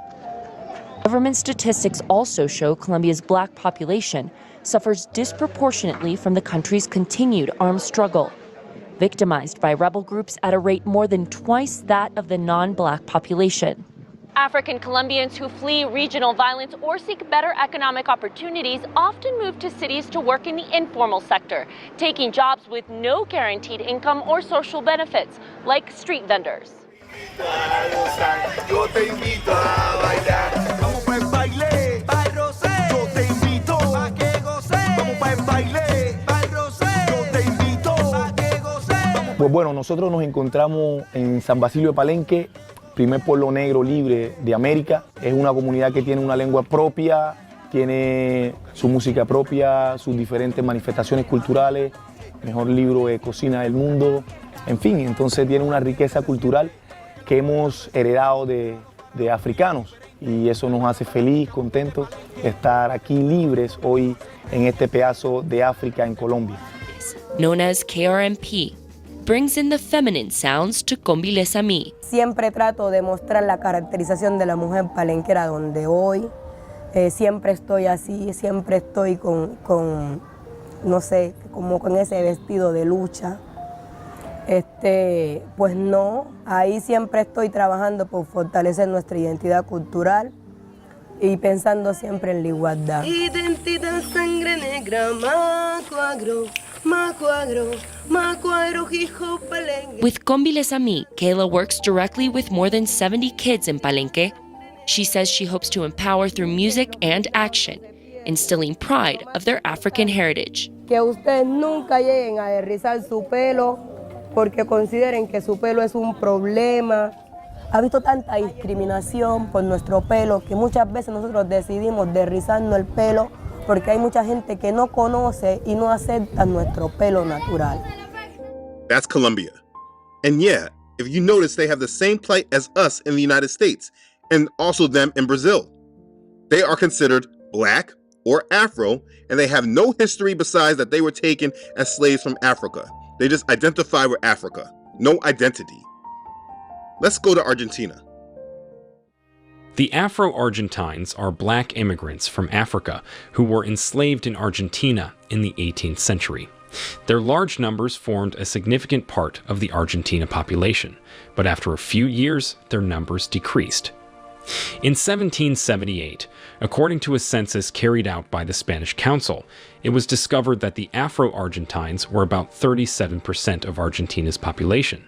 Speaker 8: Government statistics also show Colombia's black population suffers disproportionately from the country's continued armed struggle, victimized by rebel groups at a rate more than twice that of the non-black population.
Speaker 11: African Colombians who flee regional violence or seek better economic opportunities often move to cities to work in the informal sector, taking jobs with no guaranteed income or social benefits, like street vendors.
Speaker 6: Pues bueno, nosotros nos encontramos en San Basilio de Palenque, primer pueblo negro libre de América. Es una comunidad que tiene una lengua propia, tiene su música propia, sus diferentes manifestaciones culturales, mejor libro de cocina del mundo, en fin, entonces tiene una riqueza cultural que hemos heredado de africanos y eso nos hace feliz, contentos de estar aquí libres hoy en este pedazo de África en Colombia.
Speaker 8: Known as KRMP, brings in the feminine sounds to Cómbiles a mí.
Speaker 12: Siempre trato de mostrar la caracterización de la mujer palenquera donde hoy siempre estoy así, siempre estoy con no sé, como con ese vestido de lucha. Pues no, ahí siempre estoy trabajando por fortalecer nuestra identidad cultural y pensando siempre en la igualdad. Identidad sangre negra, macuagro.
Speaker 8: With Cómbiles a mí, Kayla works directly with more than 70 kids in Palenque. She says she hopes to empower through music and action, instilling pride of their African heritage.
Speaker 12: Que ustedes nunca lleguen a rizar su pelo porque consideren que su pelo es un problema. Ha visto tanta discriminación por nuestro pelo que muchas veces nosotros decidimos rizarnos el pelo porque hay mucha gente que no conoce y no acepta nuestro pelo natural.
Speaker 19: That's Colombia. And yeah, if you notice, they have the same plight as us in the United States, and also them in Brazil. They are considered black or Afro, and they have no history besides that they were taken as slaves from Africa. They just identify with Africa. No identity. Let's go to Argentina.
Speaker 13: The Afro-Argentines are black immigrants from Africa who were enslaved in Argentina in the 18th century. Their large numbers formed a significant part of the Argentina population, but after a few years, their numbers decreased. In 1778, according to a census carried out by the Spanish Council, it was discovered that the Afro-Argentines were about 37% of Argentina's population.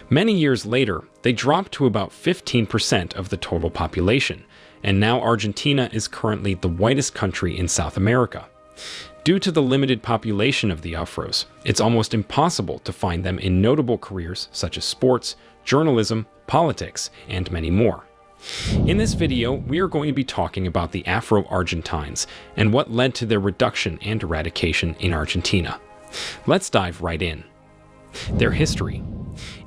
Speaker 13: Many years later, they dropped to about 15% of the total population, and now Argentina is currently the whitest country in South America. Due to the limited population of the Afros, it's almost impossible to find them in notable careers such as sports, journalism, politics, and many more. In this video, we are going to be talking about the Afro-Argentines and what led to their reduction and eradication in Argentina. Let's dive right in. Their history.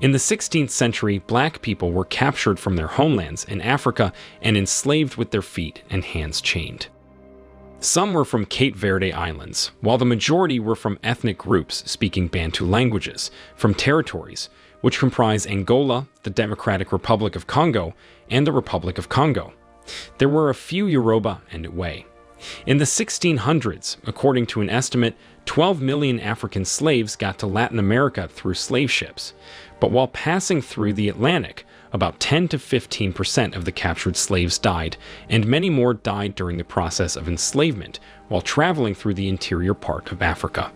Speaker 13: In the 16th century, black people were captured from their homelands in Africa and enslaved with their feet and hands chained. Some were from Cape Verde Islands, while the majority were from ethnic groups speaking Bantu languages, from territories, which comprise Angola, the Democratic Republic of Congo, and the Republic of Congo. There were a few Yoruba and Iwe. In the 1600s, according to an estimate, 12 million African slaves got to Latin America through slave ships. But while passing through the Atlantic, about 10 to 15% of the captured slaves died, and many more died during the process of enslavement while traveling through the interior part of Africa.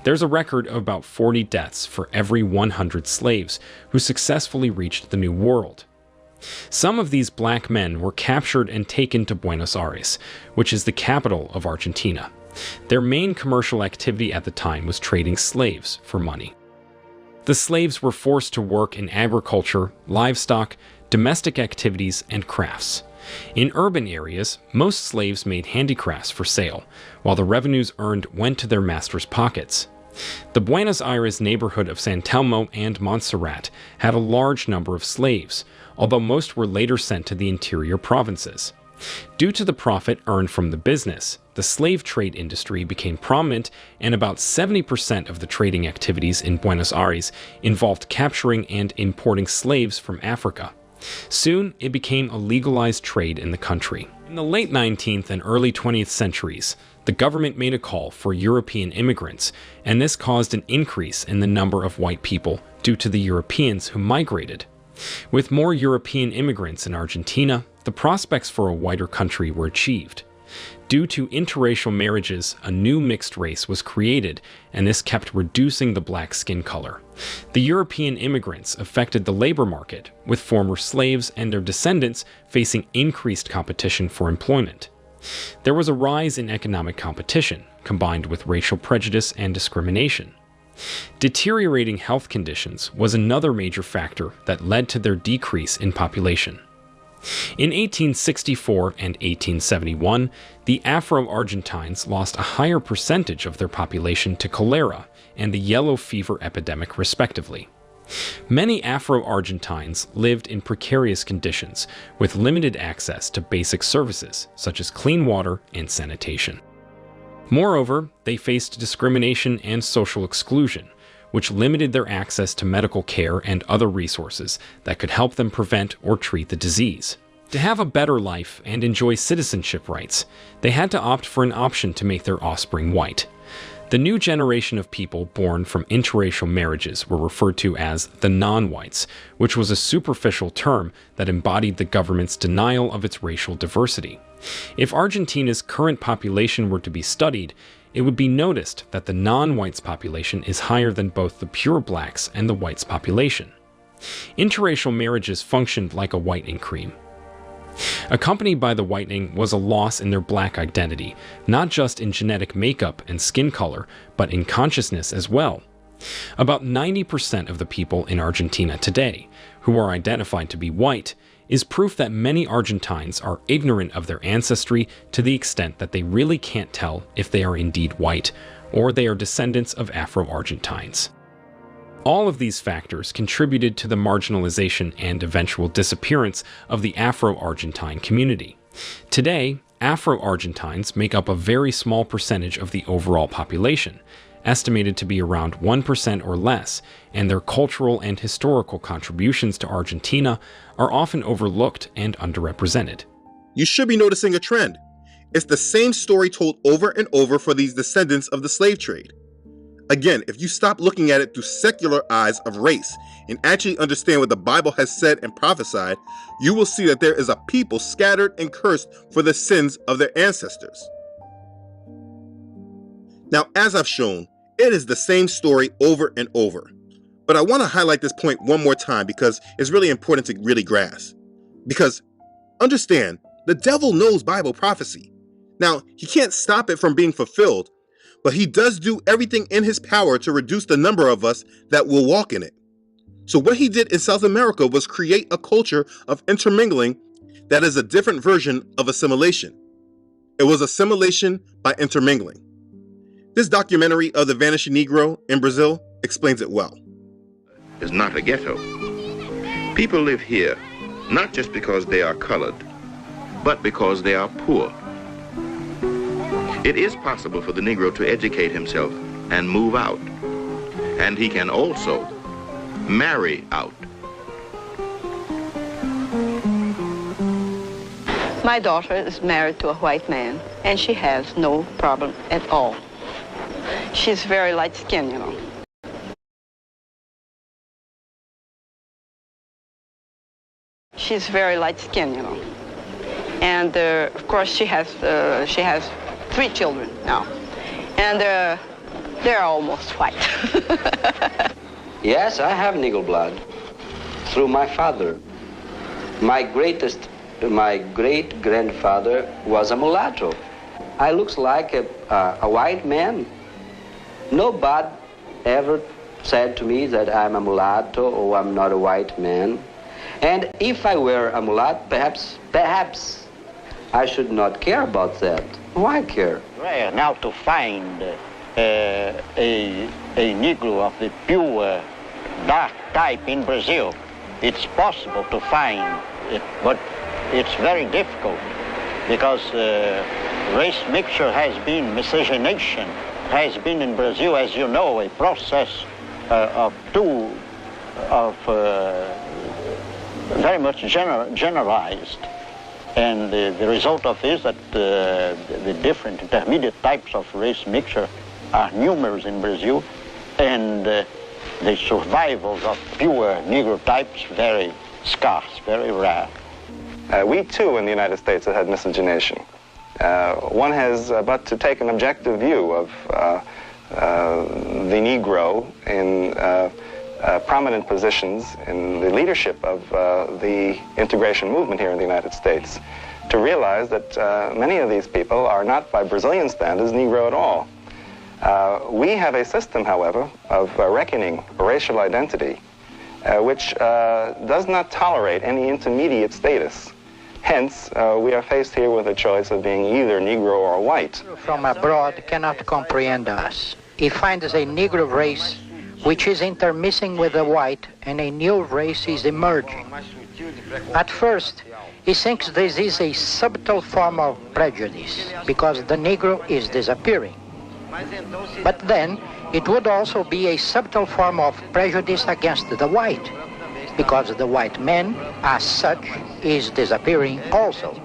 Speaker 13: There's a record of about 40 deaths for every 100 slaves who successfully reached the New World. Some of these black men were captured and taken to Buenos Aires, which is the capital of Argentina. Their main commercial activity at the time was trading slaves for money. The slaves were forced to work in agriculture, livestock, domestic activities, and crafts. In urban areas, most slaves made handicrafts for sale, while the revenues earned went to their masters' pockets. The Buenos Aires neighborhood of San Telmo and Montserrat had a large number of slaves, although most were later sent to the interior provinces. Due to the profit earned from the business, the slave trade industry became prominent, and about 70% of the trading activities in Buenos Aires involved capturing and importing slaves from Africa. Soon, it became a legalized trade in the country. In the late 19th and early 20th centuries, the government made a call for European immigrants, and this caused an increase in the number of white people due to the Europeans who migrated. With more European immigrants in Argentina, the prospects for a whiter country were achieved. Due to interracial marriages, a new mixed race was created, and this kept reducing the black skin color. The European immigrants affected the labor market, with former slaves and their descendants facing increased competition for employment. There was a rise in economic competition, combined with racial prejudice and discrimination. Deteriorating health conditions was another major factor that led to their decrease in population. In 1864 and 1871, the Afro-Argentines lost a higher percentage of their population to cholera and the yellow fever epidemic, respectively. Many Afro-Argentines lived in precarious conditions, with limited access to basic services such as clean water and sanitation. Moreover, they faced discrimination and social exclusion, which limited their access to medical care and other resources that could help them prevent or treat the disease. To have a better life and enjoy citizenship rights, they had to opt for an option to make their offspring white. The new generation of people born from interracial marriages were referred to as the non-whites, which was a superficial term that embodied the government's denial of its racial diversity. If Argentina's current population were to be studied, it would be noticed that the non-whites population is higher than both the pure blacks and the whites population. Interracial marriages functioned like a whitening cream. Accompanied by the whitening was a loss in their black identity, not just in genetic makeup and skin color, but in consciousness as well. About 90% of the people in Argentina today, who are identified to be white, is proof that many Argentines are ignorant of their ancestry to the extent that they really can't tell if they are indeed white, or they are descendants of Afro-Argentines. All of these factors contributed to the marginalization and eventual disappearance of the Afro-Argentine community. Today, Afro-Argentines make up a very small percentage of the overall population, estimated to be around 1% or less, and their cultural and historical contributions to Argentina are often overlooked and underrepresented.
Speaker 19: You should be noticing a trend. It's the same story told over and over for these descendants of the slave trade. Again, if you stop looking at it through secular eyes of race and actually understand what the Bible has said and prophesied, you will see that there is a people scattered and cursed for the sins of their ancestors. Now, as I've shown, it is the same story over and over. But I want to highlight this point one more time because it's really important to really grasp. Because, understand, the devil knows Bible prophecy. Now, he can't stop it from being fulfilled, but he does do everything in his power to reduce the number of us that will walk in it. So what he did in South America was create a culture of intermingling that is a different version of assimilation. It was assimilation by intermingling. This documentary of the Vanishing Negro in Brazil explains it well.
Speaker 20: Is not a ghetto. People live here not just because they are colored, but because they are poor. It is possible for the Negro to educate himself and move out. And he can also marry out.
Speaker 3: My daughter is married to a white man, and she has no problem at all. She's very light-skinned, you know. She's very light-skinned, you know. And of course, she has 3 children now, and they're almost white.
Speaker 2: Yes, I have Negro blood through my father. My great-grandfather was a mulatto. I looks like a white man. Nobody ever said to me that I'm a mulatto or I'm not a white man. And if I were a mulatto, perhaps I should not care about that. Why care?
Speaker 10: Rare now to find a Negro of the pure dark type in Brazil. It's possible to find it, but it's very difficult because race mixture has been, miscegenation has been in Brazil, as you know, a process very much generalized. And the result of this is that the different intermediate types of race mixture are numerous in Brazil, and the survivals of pure Negro types very scarce, very rare.
Speaker 14: We too in the United States have had miscegenation. One has but to take an objective view of the Negro in prominent positions in the leadership of the integration movement here in the United States to realize that many of these people are not by Brazilian standards Negro at all. We have a system, however, of reckoning racial identity which does not tolerate any intermediate status. Hence, we are faced here with a choice of being either Negro or white.
Speaker 15: From abroad cannot comprehend us. He finds a Negro race which is intermixing with the white, and a new race is emerging. At first, he thinks this is a subtle form of prejudice, because the Negro is disappearing. But then, it would also be a subtle form of prejudice against the white, because the white man, as such, is disappearing also.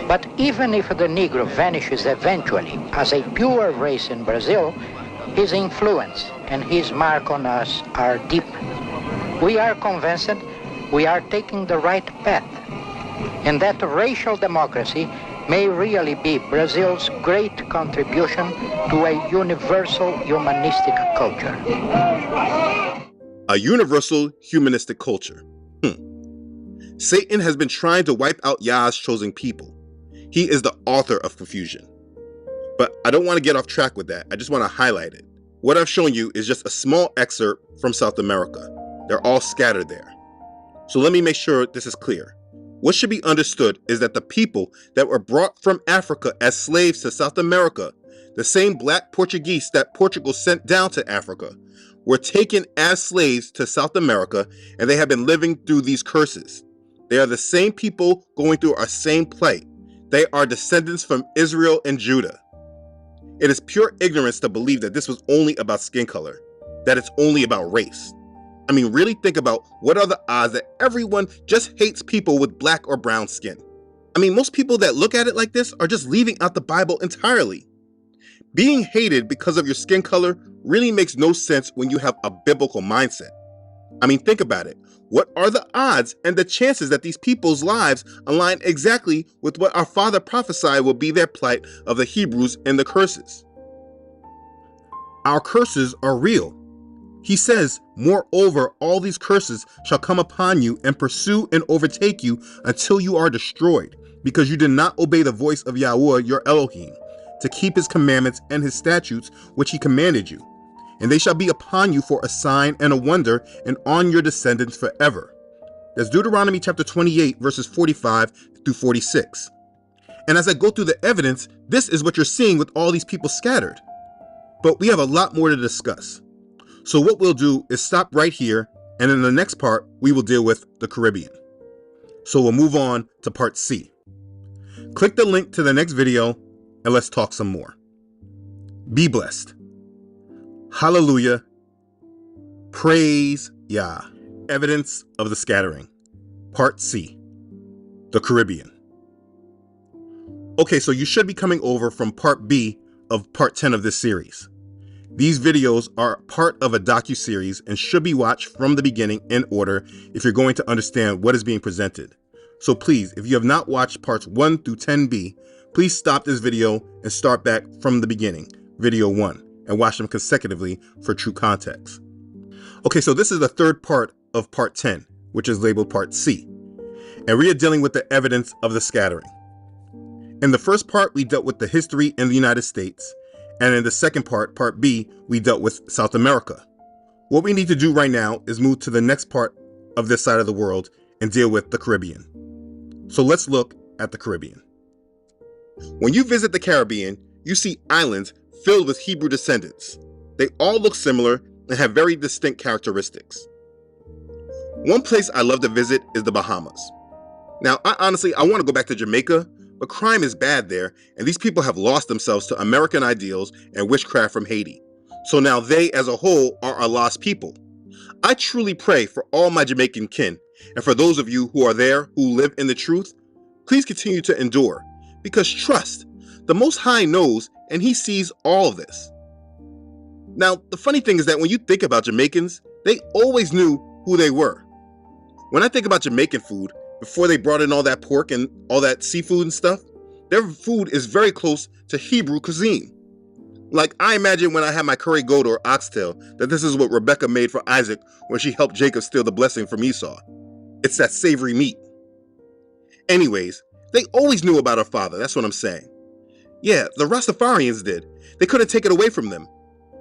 Speaker 15: But even if the Negro vanishes eventually as a pure race in Brazil, his influence and his mark on us are deep. We are convinced we are taking the right path, and that racial democracy may really be Brazil's great contribution to a universal humanistic culture.
Speaker 19: A universal humanistic culture. Satan has been trying to wipe out Yah's chosen people. He is the author of confusion. But I don't want to get off track with that. I just want to highlight it. What I've shown you is just a small excerpt from South America. They're all scattered there. So let me make sure this is clear. What should be understood is that the people that were brought from Africa as slaves to South America, the same black Portuguese that Portugal sent down to Africa, were taken as slaves to South America, and they have been living through these curses. They are the same people going through our same plight. They are descendants from Israel and Judah. It is pure ignorance to believe that this was only about skin color, that it's only about race. I mean, really think about what are the odds that everyone just hates people with black or brown skin. I mean, most people that look at it like this are just leaving out the Bible entirely. Being hated because of your skin color really makes no sense when you have a biblical mindset. I mean, think about it. What are the odds and the chances that these people's lives align exactly with what our Father prophesied will be their plight of the Hebrews and the curses? Our curses are real. He says, moreover, all these curses shall come upon you and pursue and overtake you until you are destroyed, because you did not obey the voice of Yahweh your Elohim, to keep his commandments and his statutes which he commanded you. And they shall be upon you for a sign and a wonder, and on your descendants forever. That's Deuteronomy chapter 28, verses 45 through 46. And as I go through the evidence, this is what you're seeing with all these people scattered. But we have a lot more to discuss. So what we'll do is stop right here, and in the next part, we will deal with the Caribbean. So we'll move on to part C. Click the link to the next video, and let's talk some more. Be blessed. Hallelujah. Praise Yah. Evidence of the scattering. Part C. The Caribbean. Okay, so you should be coming over from Part B of Part 10 of this series. These videos are part of a docu-series and should be watched from the beginning in order if you're going to understand what is being presented. So please, if you have not watched parts 1 through 10B, please stop this video and start back from the beginning, video 1, and watch them consecutively for true context. Okay, so this is the third part of Part 10, which is labeled Part C, and we are dealing with the evidence of the scattering. In the first part, we dealt with the history in the United States, and in the second part, Part B, we dealt with South America. What we need to do right now is move to the next part of this side of the world and deal with the Caribbean. So let's look at the Caribbean. When you visit the Caribbean, you see islands filled with Hebrew descendants. They all look similar and have very distinct characteristics. One place I love to visit is the Bahamas. Now, I want to go back to Jamaica, but crime is bad there, and these people have lost themselves to American ideals and witchcraft from Haiti. So now they, as a whole, are a lost people. I truly pray for all my Jamaican kin, and for those of you who are there who live in the truth, please continue to endure, because trust, the Most High knows and He sees all of this. Now, the funny thing is that when you think about Jamaicans, they always knew who they were. When I think about Jamaican food, before they brought in all that pork and all that seafood and stuff, their food is very close to Hebrew cuisine. Like, I imagine when I have my curry goat or oxtail, that this is what Rebecca made for Isaac when she helped Jacob steal the blessing from Esau. It's that savory meat. Anyways, they always knew about our father, that's what I'm saying. Yeah, the Rastafarians did. They couldn't take it away from them.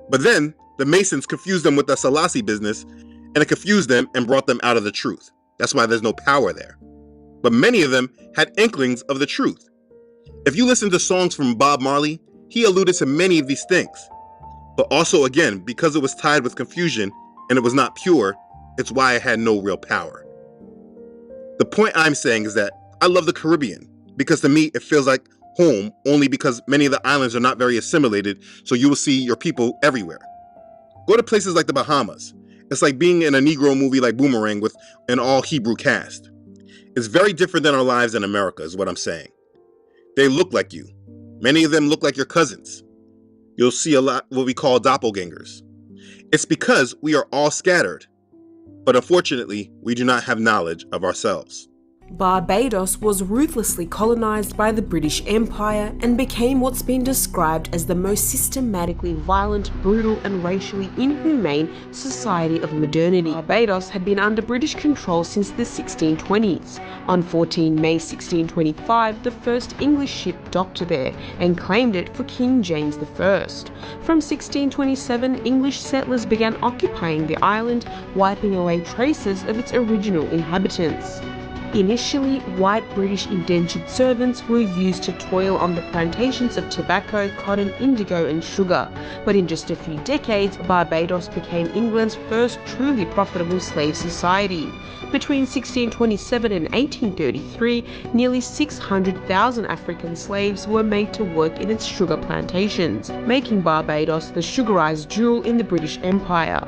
Speaker 19: But then, the Masons confused them with the Selassie business, and it confused them and brought them out of the truth. That's why there's no power there. But many of them had inklings of the truth. If you listen to songs from Bob Marley, he alluded to many of these things. But also, again, because it was tied with confusion and it was not pure, it's why it had no real power. The point I'm saying is that I love the Caribbean, because to me it feels like home, only because many of the islands are not very assimilated, so you will see your people everywhere. Go to places like the Bahamas. It's like being in a Negro movie like Boomerang with an all-Hebrew cast. It's very different than our lives in America, is what I'm saying. They look like you. Many of them look like your cousins. You'll see a lot what we call doppelgangers. It's because we are all scattered. But unfortunately, we do not have knowledge of ourselves.
Speaker 16: Barbados was ruthlessly colonized by the British Empire and became what's been described as the most systematically violent, brutal and racially inhumane society of modernity. Barbados had been under British control since the 1620s. On 14 May 1625, the first English ship docked there and claimed it for King James I. From 1627, English settlers began occupying the island, wiping away traces of its original inhabitants. Initially, white British indentured servants were used to toil on the plantations of tobacco, cotton, indigo and sugar, but in just a few decades, Barbados became England's first truly profitable slave society. Between 1627 and 1833, nearly 600,000 African slaves were made to work in its sugar plantations, making Barbados the sugarized jewel in the British Empire.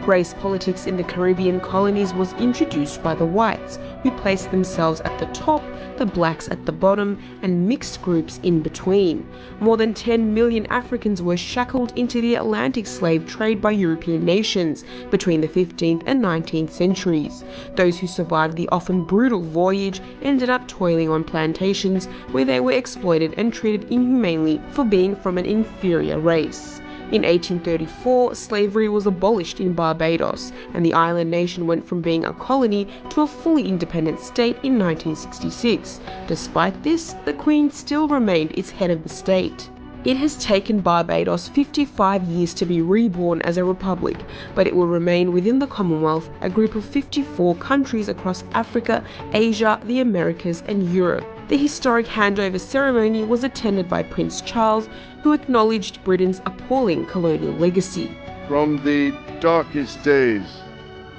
Speaker 16: Race politics in the Caribbean colonies was introduced by the whites, who placed themselves at the top, the blacks at the bottom, and mixed groups in between. More than 10 million Africans were shackled into the Atlantic slave trade by European nations between the 15th and 19th centuries. Those who survived the often brutal voyage ended up toiling on plantations where they were exploited and treated inhumanely for being from an inferior race. In 1834, slavery was abolished in Barbados, and the island nation went from being a colony to a fully independent state in 1966. Despite this, the Queen still remained its head of the state. It has taken Barbados 55 years to be reborn as a republic, but it will remain within the Commonwealth, a group of 54 countries across Africa, Asia, the Americas, and Europe. The historic handover ceremony was attended by Prince Charles, who acknowledged Britain's appalling colonial legacy.
Speaker 17: From the darkest days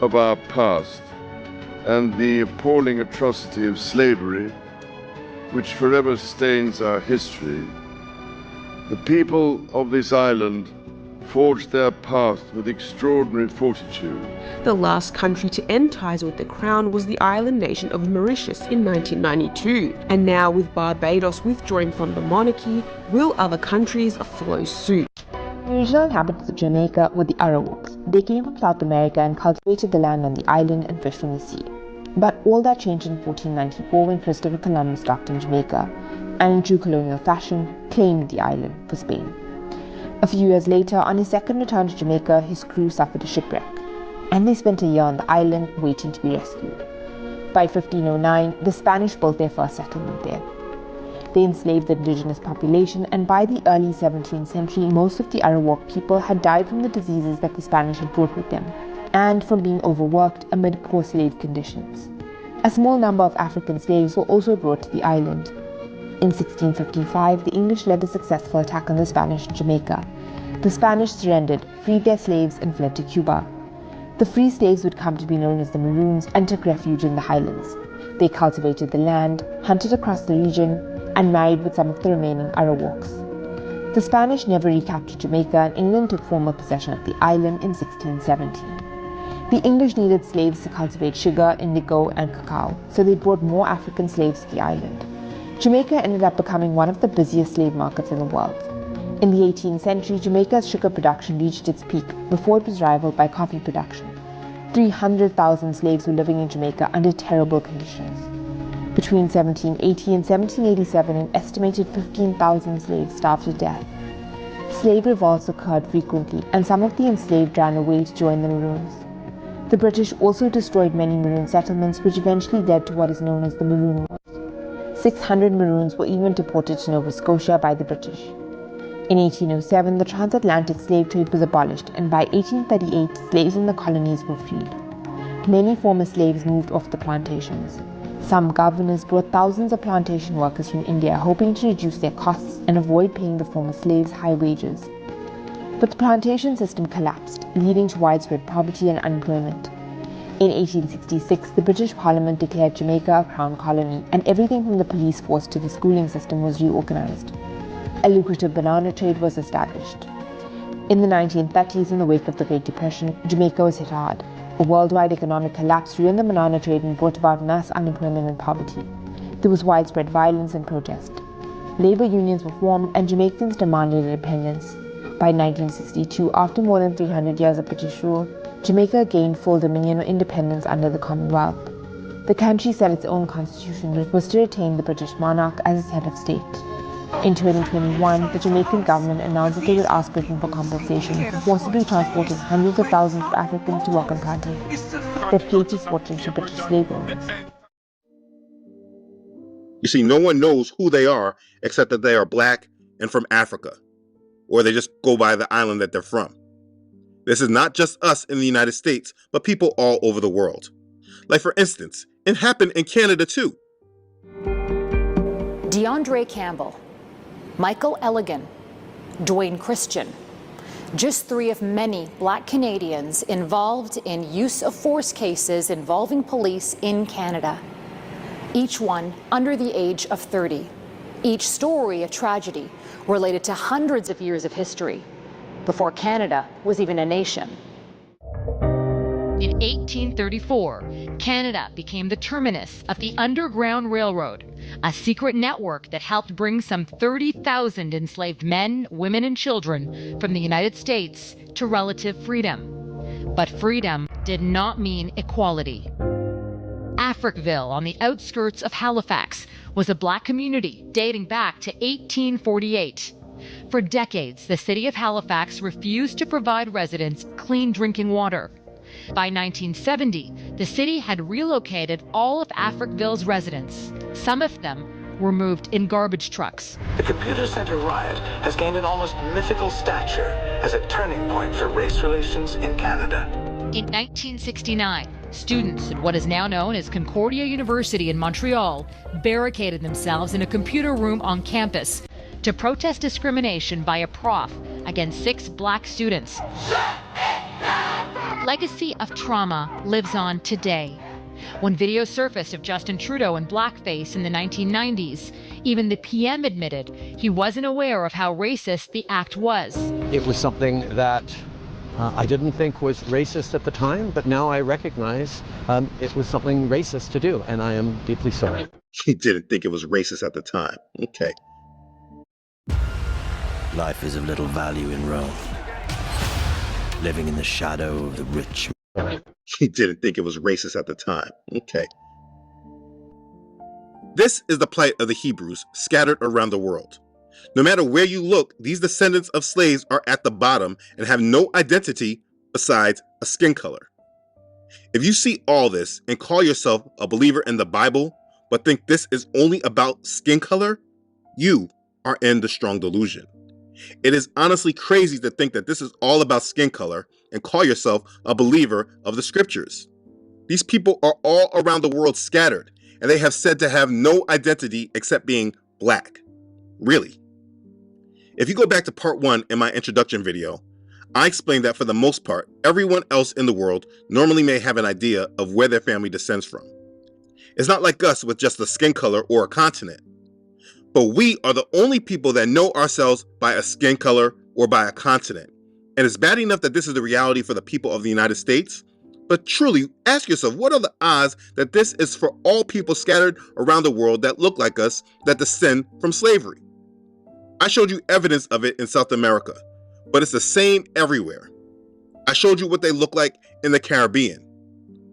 Speaker 17: of our past and the appalling atrocity of slavery, which forever stains our history, The people of this island forged their path with extraordinary fortitude.
Speaker 16: The last country to end ties with the crown was the island nation of Mauritius in 1992. And now, with Barbados withdrawing from the monarchy, will other countries follow suit?
Speaker 1: The original inhabitants of Jamaica were the Arawaks. They came from South America and cultivated the land on the island and fished from the sea. But all that changed in 1494 when Christopher Columbus docked in Jamaica and, in true colonial fashion, claimed the island for Spain. A few years later, on his second return to Jamaica, his crew suffered a shipwreck, and they spent a year on the island waiting to be rescued. By 1509, the Spanish built their first settlement there. They enslaved the indigenous population, and by the early 17th century, most of the Arawak people had died from the diseases that the Spanish had brought with them, and from being overworked amid poor slave conditions. A small number of African slaves were also brought to the island. In 1655, the English led a successful attack on the Spanish in Jamaica. The Spanish surrendered, freed their slaves, and fled to Cuba. The free slaves would come to be known as the Maroons and took refuge in the highlands. They cultivated the land, hunted across the region, and married with some of the remaining Arawaks. The Spanish never recaptured Jamaica, and England took formal possession of the island in 1617. The English needed slaves to cultivate sugar, indigo, and cacao, so they brought more African slaves to the island. Jamaica ended up becoming one of the busiest slave markets in the world. In the 18th century, Jamaica's sugar production reached its peak before it was rivaled by coffee production. 300,000 slaves were living in Jamaica under terrible conditions. Between 1780 and 1787, an estimated 15,000 slaves starved to death. Slave revolts occurred frequently, and some of the enslaved ran away to join the Maroons. The British also destroyed many Maroon settlements, which eventually led to what is known as the Maroon Wars. 600 Maroons were even deported to Nova Scotia by the British. In 1807, the transatlantic slave trade was abolished, and by 1838, slaves in the colonies were freed. Many former slaves moved off the plantations. Some governors brought thousands of plantation workers from India, hoping to reduce their costs and avoid paying the former slaves high wages. But the plantation system collapsed, leading to widespread poverty and unemployment. In 1866, the British Parliament declared Jamaica a crown colony, and everything from the police force to the schooling system was reorganized. A lucrative banana trade was established. In the 1930s, in the wake of the Great Depression, Jamaica was hit hard. A worldwide economic collapse ruined the banana trade and brought about mass unemployment and poverty. There was widespread violence and protest. Labor unions were formed, and Jamaicans demanded independence. By 1962, after more than 300 years of British rule, Jamaica gained full dominion or independence under the Commonwealth. The country set its own constitution, which was to retain the British monarch as its head of state. In 2021, the Jamaican government announced that they would ask Britain for compensation for forcibly transporting hundreds of thousands of Africans to work on plantations that paid its fortune to British slave owners.
Speaker 19: You see, no one knows who they are except that they are black and from Africa, or they just go by the island that they're from. This is not just us in the United States, but people all over the world. Like, for instance, it happened in Canada too.
Speaker 21: DeAndre Campbell, Michael Elligan, Dwayne Christian, just three of many black Canadians involved in use of force cases involving police in Canada. Each one under the age of 30. Each story a tragedy related to hundreds of years of history before Canada was even a nation.
Speaker 22: In 1834, Canada became the terminus of the Underground Railroad, a secret network that helped bring some 30,000 enslaved men, women, and children from the United States to relative freedom. But freedom did not mean equality. Africville, on the outskirts of Halifax, was a black community dating back to 1848. For decades, the city of Halifax refused to provide residents clean drinking water. By 1970, the city had relocated all of Africville's residents. Some of them were moved in garbage trucks.
Speaker 23: The computer center riot has gained an almost mythical stature as a turning point for race relations in Canada.
Speaker 22: In 1969, students at what is now known as Concordia University in Montreal barricaded themselves in a computer room on campus to protest discrimination by a prof against 6 black students. Legacy of trauma lives on today. When video surfaced of Justin Trudeau in blackface in the 1990s, even the PM admitted he wasn't aware of how racist the act was.
Speaker 4: It was something that I didn't think was racist at the time, but now I recognize it was something racist to do, and I am deeply sorry.
Speaker 19: He didn't think it was racist at the time. Okay.
Speaker 7: Life is of little value in Rome, living in the shadow of the rich.
Speaker 19: He didn't think it was racist at the time. Okay. This is the plight of the Hebrews scattered around the world. No matter where you look, these descendants of slaves are at the bottom and have no identity besides a skin color. If you see all this and call yourself a believer in the Bible, but think this is only about skin color, you are in the strong delusion. It is honestly crazy to think that this is all about skin color and call yourself a believer of the scriptures. These people are all around the world scattered, and they have said to have no identity except being black. Really? If you go back to part 1 in my introduction video, I explained that for the most part, everyone else in the world normally may have an idea of where their family descends from. It's not like us with just a skin color or a continent. But we are the only people that know ourselves by a skin color or by a continent. And it's bad enough that this is the reality for the people of the United States, but truly ask yourself, what are the odds that this is for all people scattered around the world that look like us, that descend from slavery? I showed you evidence of it in South America, but it's the same everywhere. I showed you what they look like in the Caribbean.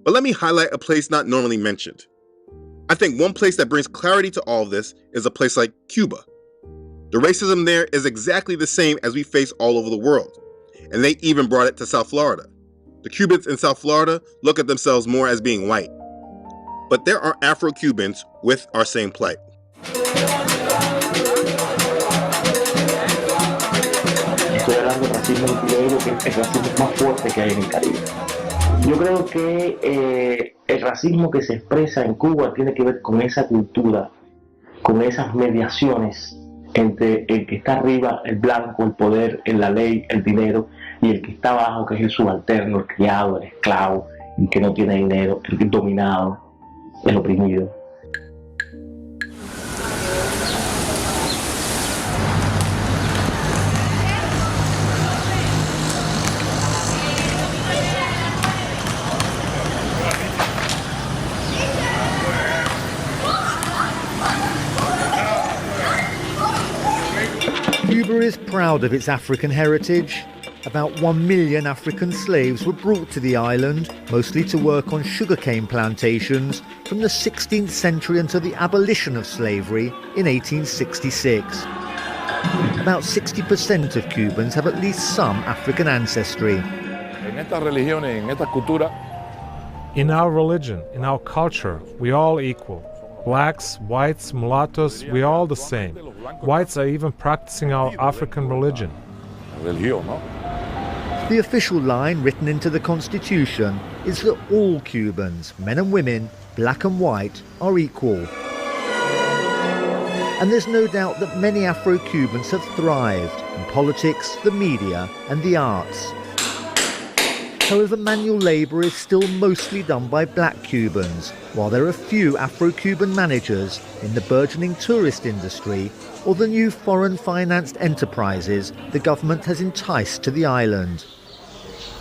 Speaker 19: But let me highlight a place not normally mentioned. I think one place that brings clarity to all of this is a place like Cuba. The racism there is exactly the same as we face all over the world, and they even brought it to South Florida. The Cubans in South Florida look at themselves more as being white. But there are Afro-Cubans with our same plight.
Speaker 18: Estoy hablando de racismo en Chile, que es el racismo más fuerte que hay en el Caribe. Yo creo que el racismo que se expresa en Cuba tiene que ver con esa cultura, con esas mediaciones entre el que está arriba, el blanco, el poder, la ley, el dinero, y el que está abajo, que es el subalterno, el criado, el esclavo, el que no tiene dinero, el dominado, el oprimido.
Speaker 24: Cuba is proud of its African heritage. About 1 million African slaves were brought to the island, mostly to work on sugarcane plantations, from the 16th century until the abolition of slavery in 1866. About 60% of Cubans have at least some African ancestry.
Speaker 25: In our religion, in our culture, we all equal. Blacks, whites, mulattoes, we all the same. Whites are even practicing our African religion.
Speaker 24: The official line written into the Constitution is that all Cubans, men and women, black and white, are equal. And there's no doubt that many Afro-Cubans have thrived in politics, the media and the arts. However, manual labour is still mostly done by black Cubans, while there are few Afro-Cuban managers in the burgeoning tourist industry or the new foreign-financed enterprises the government has enticed to the island.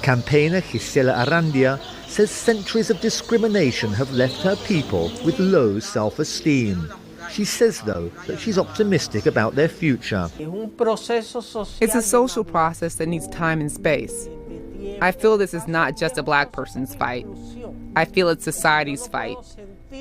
Speaker 24: Campaigner Gisela Arandia says centuries of discrimination have left her people with low self-esteem. She says, though, that she's optimistic about their future.
Speaker 26: It's a social process that needs time and space. I feel this is not just a black person's fight. I feel it's society's fight.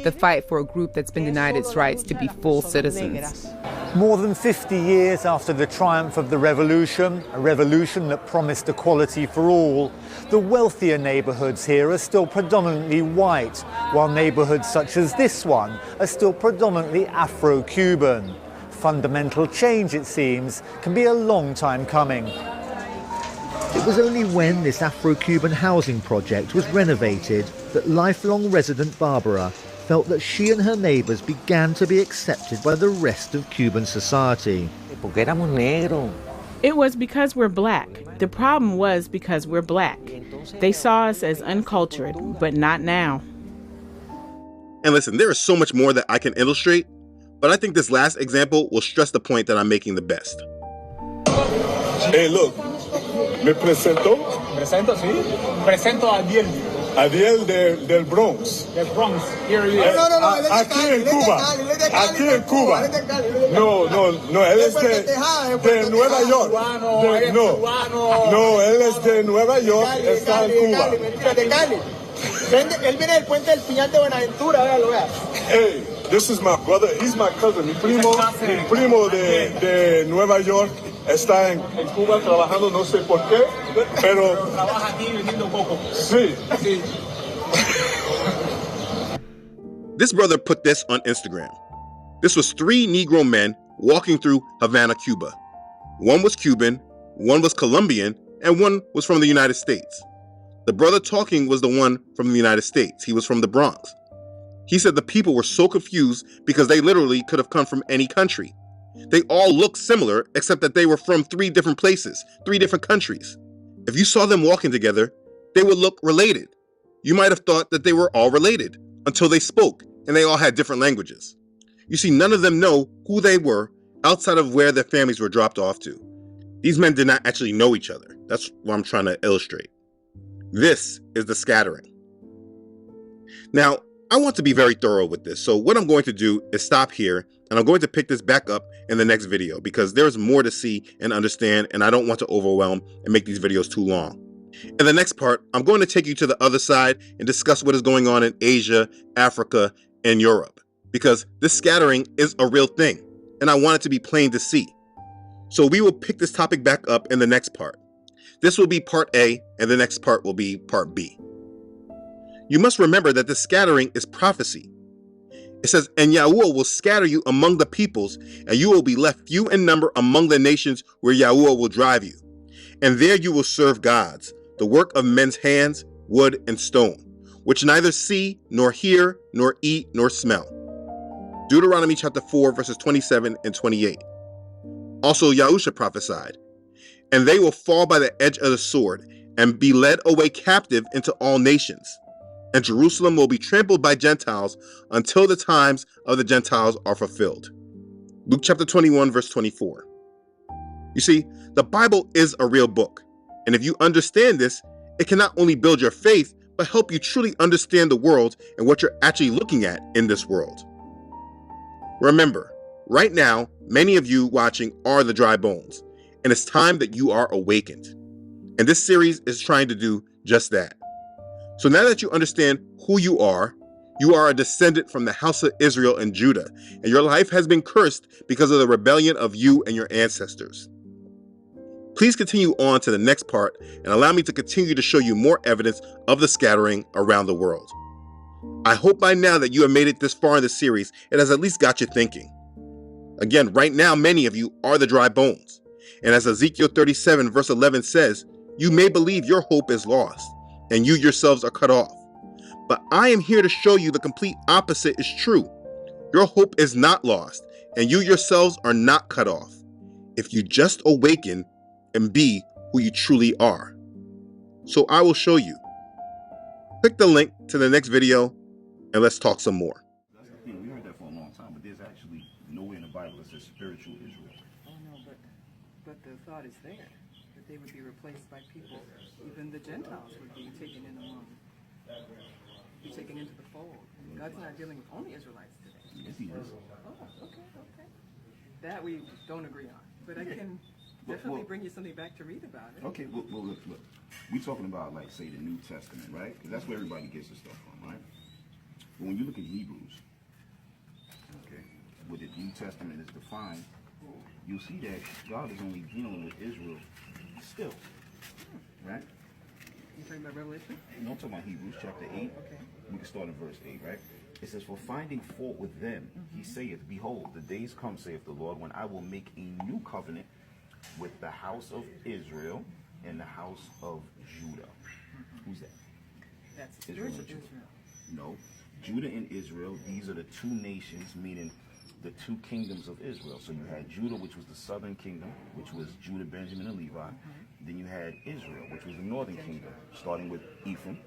Speaker 26: The fight for a group that's been denied its rights to be full citizens.
Speaker 24: More than 50 years after the triumph of the revolution, a revolution that promised equality for all, the wealthier neighbourhoods here are still predominantly white, while neighbourhoods such as this one are still predominantly Afro-Cuban. Fundamental change, it seems, can be a long time coming. It was only when this Afro-Cuban housing project was renovated that lifelong resident Barbara felt that she and her neighbours began to be accepted by the rest of Cuban society.
Speaker 27: It was because we're black. The problem was because we're black. They saw us as uncultured, but not now.
Speaker 19: And listen, there is so much more that I can illustrate, but I think this last example will stress the point that I'm making the best.
Speaker 5: Hey, look, me presento.
Speaker 6: Presento, sí. Presento a Adiel.
Speaker 5: Adiel del Bronx.
Speaker 6: Del Bronx. Here he is.
Speaker 5: No, aquí en Cuba. Aquí en Cuba. No, él es de Nueva York. No, él es de Nueva York, está en Cuba.
Speaker 6: Mentira, de Cali. Él viene del puente del Piñal de Buenaventura, véalo, vea.
Speaker 5: Hey, this is my brother, he's my cousin, mi primo de Nueva York. Está en Cuba trabajando, no sé por qué, pero
Speaker 6: trabaja aquí vendiendo coco.
Speaker 5: Sí.
Speaker 19: This brother put this on Instagram. This was 3 Negro men walking through Havana, Cuba. One was Cuban, one was Colombian, and one was from the United States. The brother talking was the one from the United States. He was from the Bronx. He said the people were so confused because they literally could have come from any country. They all looked similar, except that they were from 3 different places, 3 different countries. If you saw them walking together, they would look related. You might have thought that they were all related until they spoke and they all had different languages. You see, none of them know who they were outside of where their families were dropped off to. These men did not actually know each other. That's what I'm trying to illustrate. This is the scattering. Now, I want to be very thorough with this, so what I'm going to do is stop here, and I'm going to pick this back up in the next video because there's more to see and understand, and I don't want to overwhelm and make these videos too long. In the next part, I'm going to take you to the other side and discuss what is going on in Asia, Africa, and Europe, because this scattering is a real thing, and I want it to be plain to see. So we will pick this topic back up in the next part. This will be part A, and the next part will be part B. You must remember that the scattering is prophecy. It says, and Yahuwah will scatter you among the peoples, and you will be left few in number among the nations where Yahuwah will drive you. And there you will serve gods, the work of men's hands, wood and stone, which neither see, nor hear, nor eat, nor smell. Deuteronomy chapter 4, verses 27 and 28. Also Yahusha prophesied, and they will fall by the edge of the sword, and be led away captive into all nations. And Jerusalem will be trampled by Gentiles until the times of the Gentiles are fulfilled. Luke chapter 21, verse 24. You see, the Bible is a real book. And if you understand this, it can not only build your faith, but help you truly understand the world and what you're actually looking at in this world. Remember, right now, many of you watching are the dry bones, and it's time that you are awakened. And this series is trying to do just that. So now that you understand who you are a descendant from the house of Israel and Judah, and your life has been cursed because of the rebellion of you and your ancestors. Please continue on to the next part and allow me to continue to show you more evidence of the scattering around the world. I hope by now that you have made it this far in the series, it has at least got you thinking. Again, right now, many of you are the dry bones. And as Ezekiel 37 verse 11 says, you may believe your hope is lost, and you yourselves are cut off. But I am here to show you the complete opposite is true. Your hope is not lost, and you yourselves are not cut off, if you just awaken and be who you truly are. So I will show you. Click the link to the next video, and let's talk some more.
Speaker 8: That's the thing, we heard that for a long time, but there's actually nowhere in the Bible that says spiritual Israel.
Speaker 9: Oh no, but the thought is there, that they would be replaced by people, even the Gentiles would be taken in among, be taken into the fold. God's not dealing with only Israelites today.
Speaker 8: Yes, he is.
Speaker 9: Oh, okay. That we don't agree on, but I can definitely bring you something back to read about it.
Speaker 8: Okay, well look. We're talking about, like, say, the New Testament, right? Because that's where everybody gets the stuff from, right? But when you look at Hebrews, okay, where the New Testament is defined, you'll see that God is only dealing with Israel still, right?
Speaker 9: You talking about Revelation?
Speaker 8: No, I'm talking about Hebrews chapter 8.
Speaker 9: Okay.
Speaker 8: We can start in verse 8, right? It says, for finding fault with them, he saith, behold, the days come, saith the Lord, when I will make a new covenant with the house of Israel and the house of Judah. Who's that?
Speaker 9: That's Israel.
Speaker 8: No. Judah and Israel, these are the two nations, meaning the two kingdoms of Israel. So you had Judah, which was the southern kingdom, which was Judah, Benjamin, and Levi. Then you had Israel, which was the northern kingdom, starting with Ephraim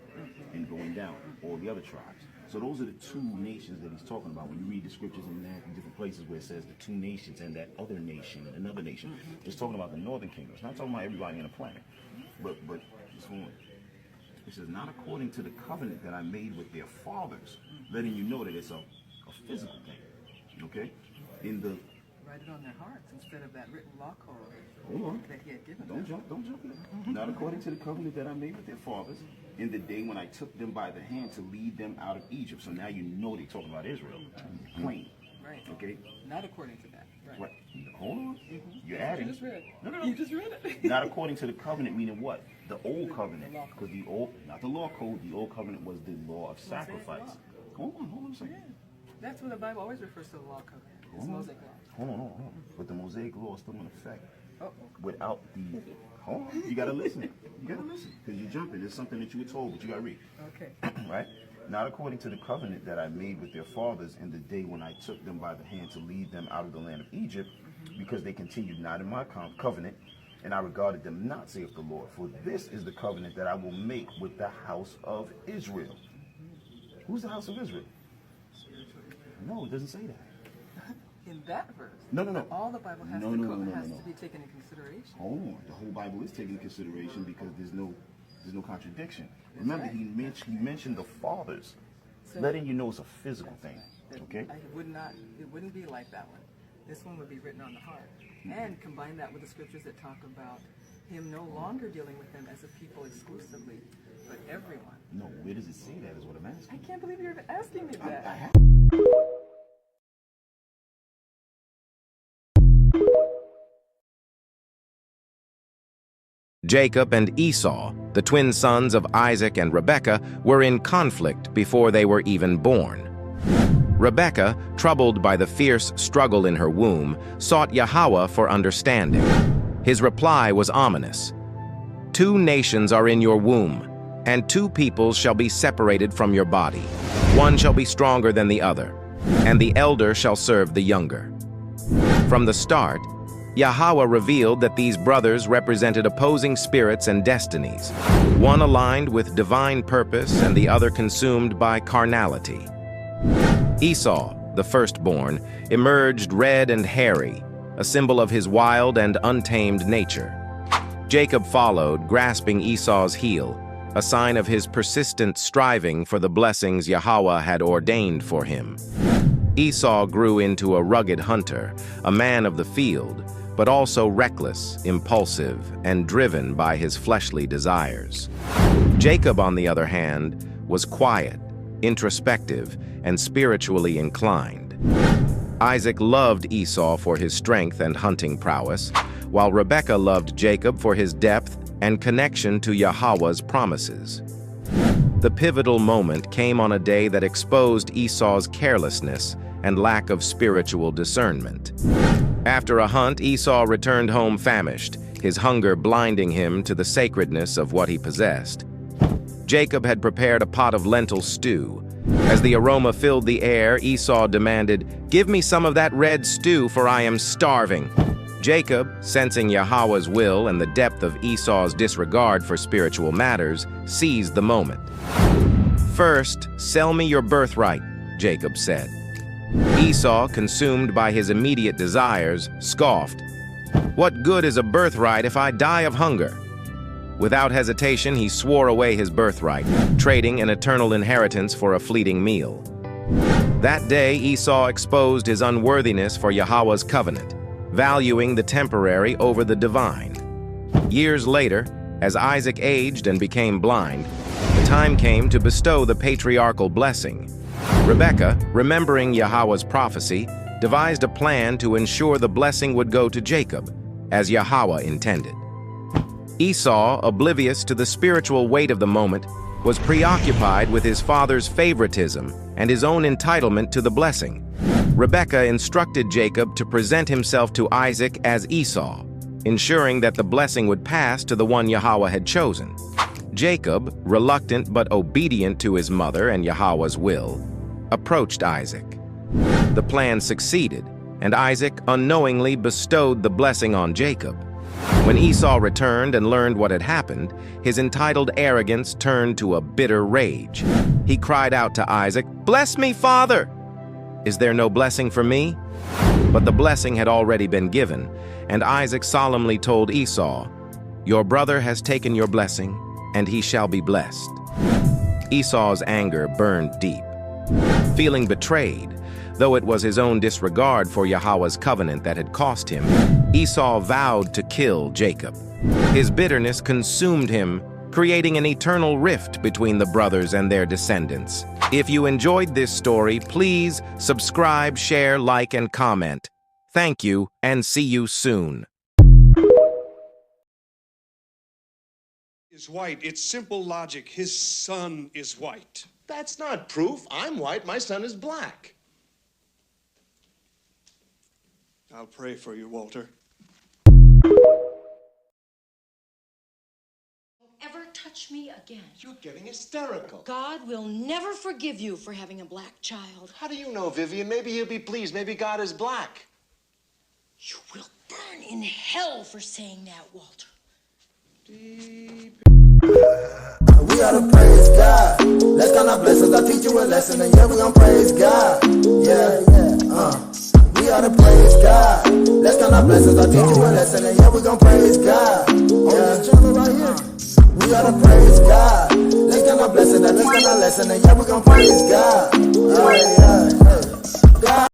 Speaker 8: and going down, all the other tribes. So those are the two nations that he's talking about. When you read the scriptures in different places where it says the two nations and that other nation, another nation, it's talking about the northern kingdom. It's not talking about everybody on the planet. But it's going. It says, not according to the covenant that I made with their fathers, letting you know that it's a physical thing. Okay? In the
Speaker 9: write it on their hearts instead of that written law code that he had given
Speaker 8: them. Don't jump in. Not according to the covenant that I made with their fathers, in the day when I took them by the hand to lead them out of Egypt. So now you know they're talking about Israel. Plain.
Speaker 9: Right.
Speaker 8: Okay?
Speaker 9: Not according to that. Right.
Speaker 8: Hold on. You're adding.
Speaker 9: You just read.
Speaker 8: No.
Speaker 9: You just read it.
Speaker 8: Not according to the covenant, meaning what? The old covenant. Because the old, not the law code, the old covenant was the law of sacrifice. Hold on a second.
Speaker 9: That's what the Bible always refers to the law covenant. It's Mosaic law.
Speaker 8: Hold on. But the Mosaic law is still in effect. Without the... Hold on. You got to listen. Because you're jumping. It's something that you were told, but you got to read. Okay. Right? Not according to the covenant that I made with their fathers in the day when I took them by the hand to lead them out of the land of Egypt, because they continued not in my covenant, and I regarded them not, saith the Lord. For this is the covenant that I will make with the house of Israel. Who's the house of Israel? No, it doesn't say that.
Speaker 9: In that verse.
Speaker 8: No.
Speaker 9: All the Bible has to be taken in consideration.
Speaker 8: Hold on. The whole Bible is taken in consideration because there's no contradiction. Remember, he mentioned the fathers, letting you know it's a physical thing. Okay?
Speaker 9: It wouldn't be like that one. This one would be written on the heart. And combine that with the scriptures that talk about him no longer dealing with them as a people exclusively, but everyone.
Speaker 8: No, where does it say that is what I'm asking.
Speaker 9: I can't believe you're asking me that.
Speaker 2: Jacob and Esau, the twin sons of Isaac and Rebekah, were in conflict before they were even born. Rebekah, troubled by the fierce struggle in her womb, sought Yahweh for understanding. His reply was ominous. 2 nations are in your womb, and 2 peoples shall be separated from your body. One shall be stronger than the other, and the elder shall serve the younger. From the start, Yahweh revealed that these brothers represented opposing spirits and destinies, one aligned with divine purpose and the other consumed by carnality. Esau, the firstborn, emerged red and hairy, a symbol of his wild and untamed nature. Jacob followed, grasping Esau's heel, a sign of his persistent striving for the blessings Yahweh had ordained for him. Esau grew into a rugged hunter, a man of the field, but also reckless, impulsive, and driven by his fleshly desires. Jacob, on the other hand, was quiet, introspective, and spiritually inclined. Isaac loved Esau for his strength and hunting prowess, while Rebekah loved Jacob for his depth and connection to Yahweh's promises. The pivotal moment came on a day that exposed Esau's carelessness and lack of spiritual discernment. After a hunt, Esau returned home famished, his hunger blinding him to the sacredness of what he possessed. Jacob had prepared a pot of lentil stew. As the aroma filled the air, Esau demanded, "Give me some of that red stew, for I am starving." Jacob, sensing Yahweh's will and the depth of Esau's disregard for spiritual matters, seized the moment. "First, sell me your birthright," Jacob said. Esau, consumed by his immediate desires, scoffed. "What good is a birthright if I die of hunger?" Without hesitation, he swore away his birthright, trading an eternal inheritance for a fleeting meal. That day, Esau exposed his unworthiness for Yahweh's covenant, valuing the temporary over the divine. Years later, as Isaac aged and became blind, the time came to bestow the patriarchal blessing. Rebekah, remembering Yahweh's prophecy, devised a plan to ensure the blessing would go to Jacob, as Yahweh intended. Esau, oblivious to the spiritual weight of the moment, was preoccupied with his father's favoritism and his own entitlement to the blessing. Rebekah instructed Jacob to present himself to Isaac as Esau, ensuring that the blessing would pass to the one Yahweh had chosen. Jacob, reluctant but obedient to his mother and Yahweh's will, approached Isaac. The plan succeeded, and Isaac unknowingly bestowed the blessing on Jacob. When Esau returned and learned what had happened, his entitled arrogance turned to a bitter rage. He cried out to Isaac, "Bless me, Father! Is there no blessing for me?" But the blessing had already been given, and Isaac solemnly told Esau, "Your brother has taken your blessing, and he shall be blessed." Esau's anger burned deep. Feeling betrayed, though it was his own disregard for Yahweh's covenant that had cost him, Esau vowed to kill Jacob. His bitterness consumed him, creating an eternal rift between the brothers and their descendants. If you enjoyed this story, please subscribe, share, like, and comment. Thank you, and see you soon.
Speaker 3: Is white. It's simple logic. His son is white.
Speaker 10: That's not proof. I'm white. My son is black.
Speaker 3: I'll pray for you, Walter.
Speaker 11: Ever touch me again.
Speaker 10: You're getting hysterical.
Speaker 11: God will never forgive you for having a black child.
Speaker 10: How do you know, Vivian? Maybe he'll be pleased. Maybe God is black.
Speaker 11: You will burn in hell for saying that, Walter.
Speaker 12: We gotta praise God. Let's count our blessings. I'll teach you a lesson, and yeah, we gonna praise God. Yeah. We gotta praise God. Let's count our blessings. I'll teach you a lesson, and yeah, we gonna praise God. We gotta praise God. Let's count our blessings. Let's count our lesson, and yeah, we gonna praise God.